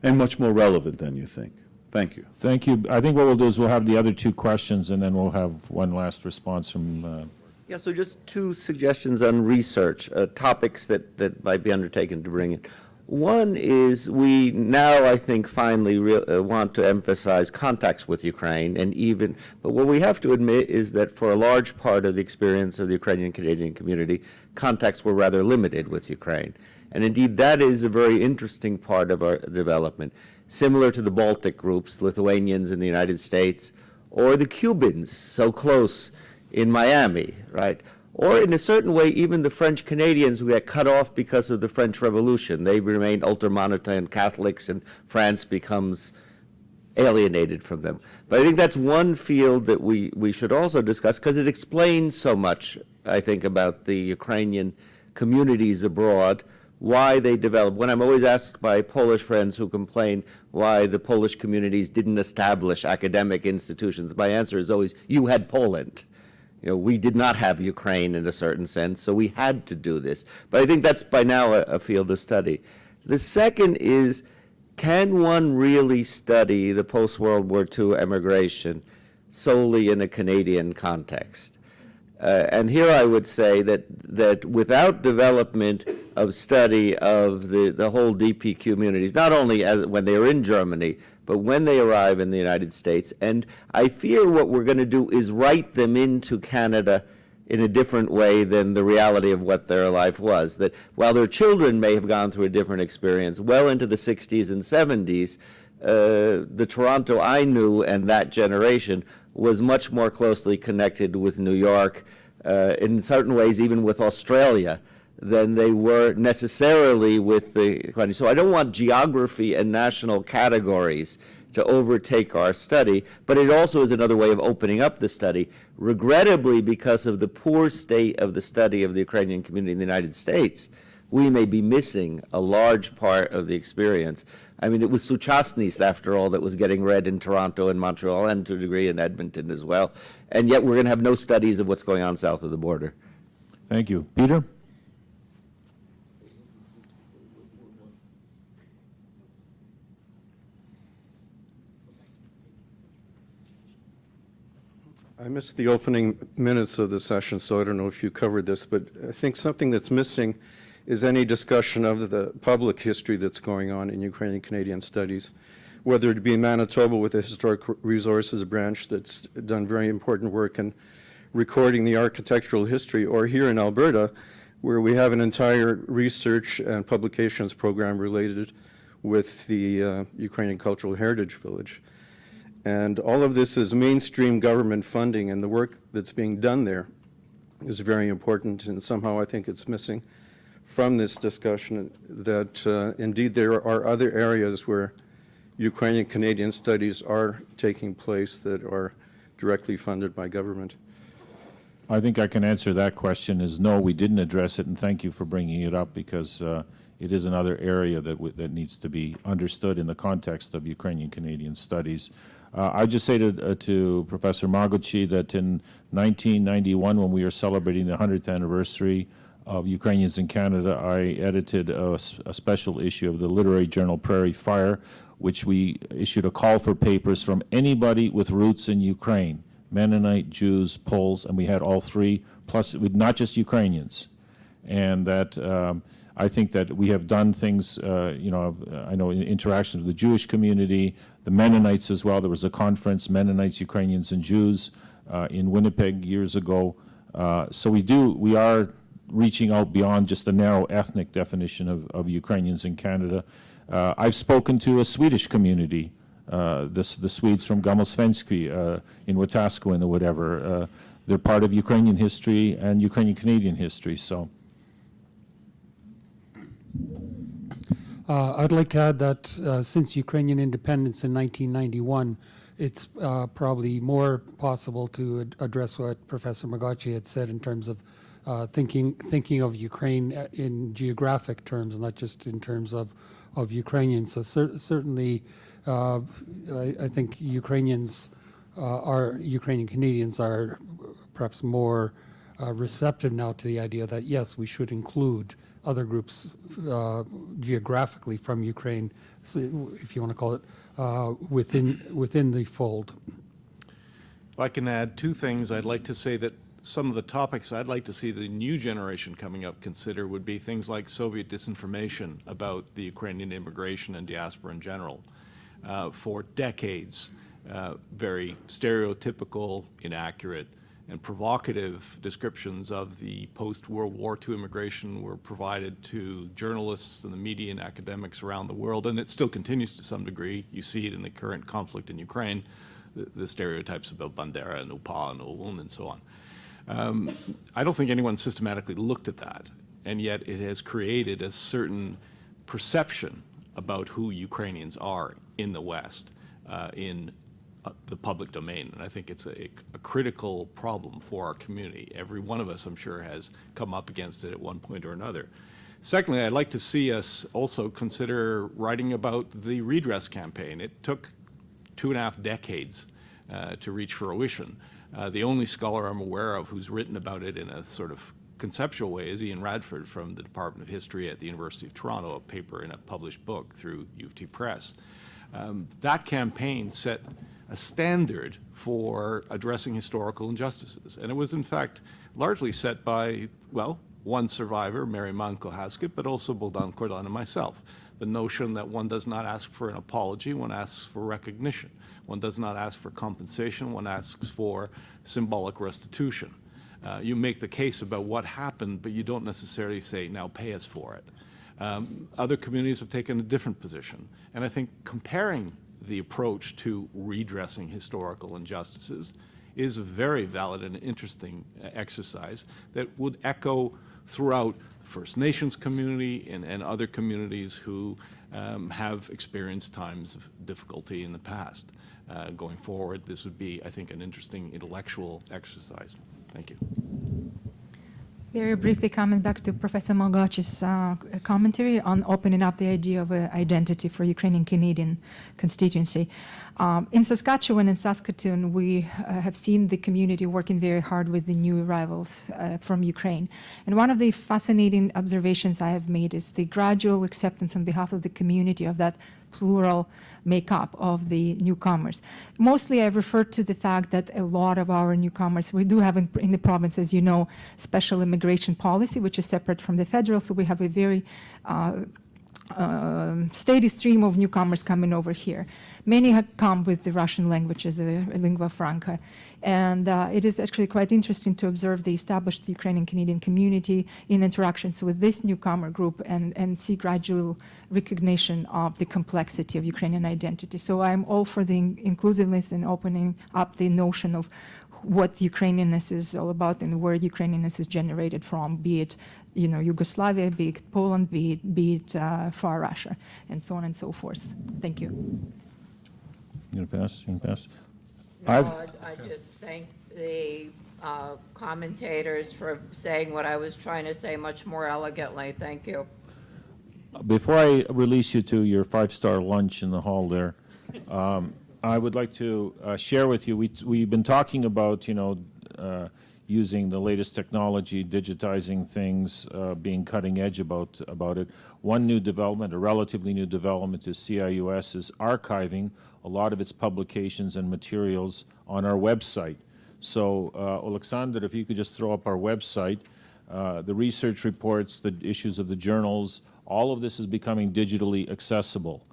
and much more relevant than you think. Thank you. Thank you. I think what we'll do is we'll have the other two questions, and then we'll have one last response from Yeah, so just two suggestions on research, topics that might be undertaken to bring in. One is we now, I think, finally want to emphasize contacts with Ukraine, but what we have to admit is that for a large part of the experience of the Ukrainian-Canadian community, contacts were rather limited with Ukraine. And indeed, that is a very interesting part of our development, similar to the Baltic groups, Lithuanians in the United States, or the Cubans so close in Miami, right? Or in a certain way, even the French Canadians who got cut off because of the French Revolution. They remained ultramontane Catholics, and France becomes alienated from them. But I think that's one field that we should also discuss, because it explains so much, I think, about the Ukrainian communities abroad, why they developed. When I'm always asked by Polish friends who complain why the Polish communities didn't establish academic institutions, my answer is always, you had Poland. You know, we did not have Ukraine in a certain sense, so we had to do this. But I think that's by now a field of study. The second is, can one really study the post-World War II emigration solely in a Canadian context? And here I would say that without development of study of the whole DP communities, not only when they are in Germany, but when they arrive in the United States, and I fear what we're going to do is write them into Canada in a different way than the reality of what their life was. That while their children may have gone through a different experience, well into the 60s and 70s, the Toronto I knew and that generation was much more closely connected with New York, in certain ways even with Australia, than they were necessarily with the. So I don't want geography and national categories to overtake our study, but it also is another way of opening up the study. Regrettably, because of the poor state of the study of the Ukrainian community in the United States, we may be missing a large part of the experience. I mean, it was Suchasnis, after all, that was getting read in Toronto and Montreal, and to a degree in Edmonton as well, and yet we're going to have no studies of what's going on south of the border. Thank you. Peter? I missed the opening minutes of the session, so I don't know if you covered this, but I think something that's missing is any discussion of the public history that's going on in Ukrainian-Canadian studies, whether it be in Manitoba with the Historic Resources Branch that's done very important work in recording the architectural history, or here in Alberta, where we have an entire research and publications program related with the Ukrainian Cultural Heritage Village. And all of this is mainstream government funding, and the work that's being done there is very important, and somehow I think it's missing from this discussion that indeed there are other areas where Ukrainian-Canadian studies are taking place that are directly funded by government. I think I can answer that question is no, we didn't address it, and thank you for bringing it up, because it is another area that needs to be understood in the context of Ukrainian-Canadian studies. I'd just say to Professor Magochi that in 1991, when we were celebrating the 100th anniversary of Ukrainians in Canada, I edited a special issue of the literary journal Prairie Fire, which we issued a call for papers from anybody with roots in Ukraine, Mennonite, Jews, Poles, and we had all three, plus not just Ukrainians. And that I think that we have done things, I know in interactions with the Jewish community, the Mennonites as well. There was a conference, Mennonites, Ukrainians, and Jews in Winnipeg years ago. So we are reaching out beyond just the narrow ethnic definition of Ukrainians in Canada. I've spoken to a Swedish community, the Swedes from Gammelssvensky in Wetaskiwin or whatever. They're part of Ukrainian history and Ukrainian-Canadian history. So. I'd like to add that since Ukrainian independence in 1991, it's probably more possible to address what Professor Magachi had said in terms of thinking of Ukraine in geographic terms, not just in terms of Ukrainians. So certainly, I think Ukrainian Canadians are perhaps more receptive now to the idea that yes, we should include other groups geographically from Ukraine, so if you want to call it, within the fold. If I can add two things, I'd like to say that some of the topics I'd like to see the new generation coming up consider would be things like Soviet disinformation about the Ukrainian immigration and diaspora in general. For decades, very stereotypical, inaccurate, and provocative descriptions of the post-World War II immigration were provided to journalists and the media and academics around the world, and it still continues to some degree. You see it in the current conflict in Ukraine, the stereotypes about Bandera and UPA and OUN and so on. I don't think anyone systematically looked at that, and yet it has created a certain perception about who Ukrainians are in the West, in the public domain, and I think it's a critical problem for our community. Every one of us, I'm sure, has come up against it at one point or another. Secondly, I'd like to see us also consider writing about the redress campaign. It took 2.5 decades to reach fruition. The only scholar I'm aware of who's written about it in a sort of conceptual way is Ian Radford from the Department of History at the University of Toronto, a paper in a published book through U of T Press. That campaign set a standard for addressing historical injustices, and it was in fact largely set by, well, one survivor, Mary Manko Haskett, but also Bogdan Kordan and myself. The notion that one does not ask for an apology, one asks for recognition. One does not ask for compensation, one asks for symbolic restitution. You make the case about what happened, but you don't necessarily say, now pay us for it. Other communities have taken a different position. And I think comparing the approach to redressing historical injustices is a very valid and interesting exercise that would echo throughout the First Nations community and other communities who have experienced times of difficulty in the past. Going forward, this would be, I think, an interesting intellectual exercise. Thank you. Very briefly coming back to Professor Malgachi's commentary on opening up the idea of identity for Ukrainian-Canadian constituency. In Saskatchewan and Saskatoon, we have seen the community working very hard with the new arrivals from Ukraine. And one of the fascinating observations I have made is the gradual acceptance on behalf of the community of that plural makeup of the newcomers. Mostly I refer to the fact that a lot of our newcomers, we do have in the province, as you know, special immigration policy, which is separate from the federal, so we have a very steady stream of newcomers coming over here. Many have come with the Russian language as a lingua franca. And it is actually quite interesting to observe the established Ukrainian-Canadian community in interactions with this newcomer group and see gradual recognition of the complexity of Ukrainian identity. So I'm all for the inclusiveness and opening up the notion of what Ukrainianness is all about and where Ukrainianness is generated from, be it Yugoslavia, be it Poland, be it far Russia, and so on and so forth. Thank you. You gonna pass? You gonna pass? I just thank the commentators for saying what I was trying to say much more elegantly. Thank you. Before I release you to your 5-star lunch in the hall there, I would like to share with you, we've been talking about, using the latest technology, digitizing things, being cutting edge about it. One new development, a relatively new development, is CIUS is archiving a lot of its publications and materials on our website. So, Alexander, if you could just throw up our website, the research reports, the issues of the journals, all of this is becoming digitally accessible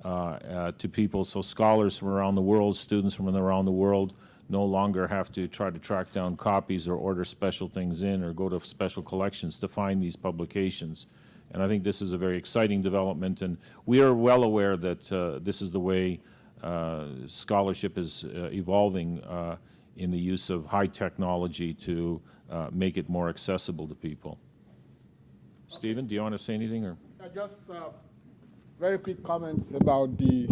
to people. So scholars from around the world, students from around the world, no longer have to try to track down copies or order special things in or go to special collections to find these publications. And I think this is a very exciting development, and we are well aware that this is the way scholarship is evolving in the use of high technology to make it more accessible to people. Stephen, do you want to say anything? Or? Just very quick comments about the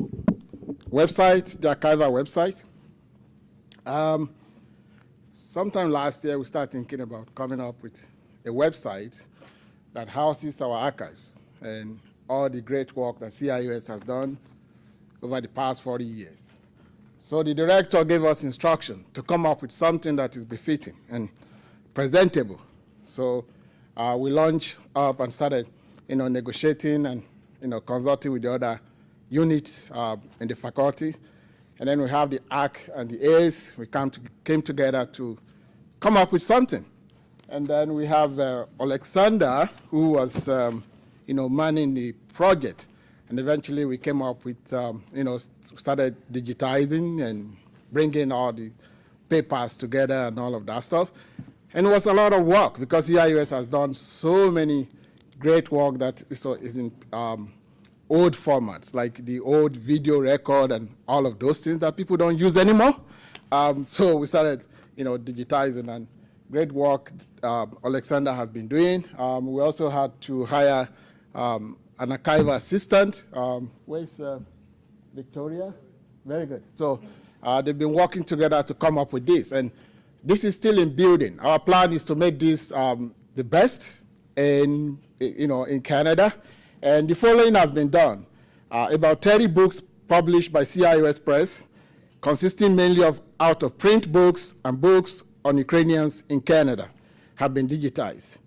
website, the archival website. Sometime last year, we started thinking about coming up with a website that houses our archives and all the great work that CIUS has done over the past 40 years. So the director gave us instruction to come up with something that is befitting and presentable. So we launched up and started, negotiating and, consulting with the other units in the faculty. And then we have the ARC and the A's. We came together to come up with something. And then we have Alexander, who was, manning the project. And eventually we came up with, started digitizing and bringing all the papers together and all of that stuff. And it was a lot of work because CIUS has done so many great work that is in old formats, like the old video record and all of those things that people don't use anymore. So we started, digitizing, and great work Alexander has been doing. We also had to hire an archival assistant. Where's Victoria? Very good. So they've been working together to come up with this. And this is still in building. Our plan is to make this the best in Canada. And the following has been done. About 30 books published by CIUS Press, consisting mainly of out-of-print books and books on Ukrainians in Canada, have been digitized.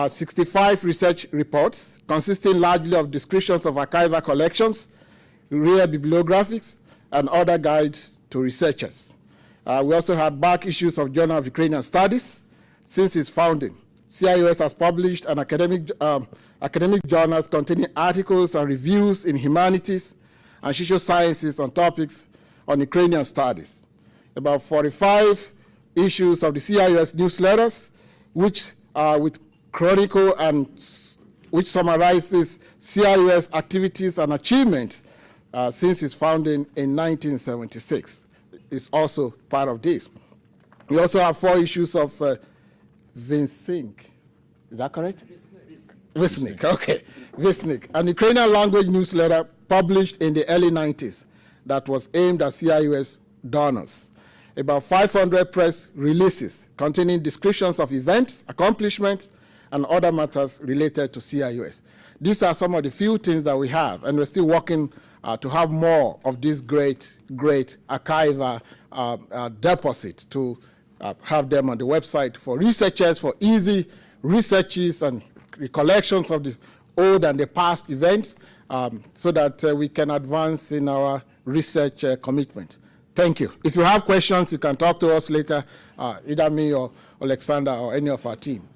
65 research reports, consisting largely of descriptions of archival collections, rare bibliographies, and other guides to researchers. We also had back issues of Journal of Ukrainian Studies. Since its founding, CIUS has published an academic journals containing articles and reviews in humanities and social sciences on topics on Ukrainian studies. About 45 issues of the CIUS newsletters, which with chronicle and which summarizes CIUS activities and achievements since its founding in 1976. Is also part of this. We also have 4 issues of Vinsink. Is that correct? Visnik, okay. Visnik, an Ukrainian language newsletter published in the early 90s that was aimed at CIUS donors. About 500 press releases containing descriptions of events, accomplishments, and other matters related to CIUS. These are some of the few things that we have, and we're still working to have more of these great archival deposits to have them on the website for researchers, for easy researches and recollections of the old and the past events, so that we can advance in our research commitment. Thank you. If you have questions, you can talk to us later, either me or Alexander or any of our team.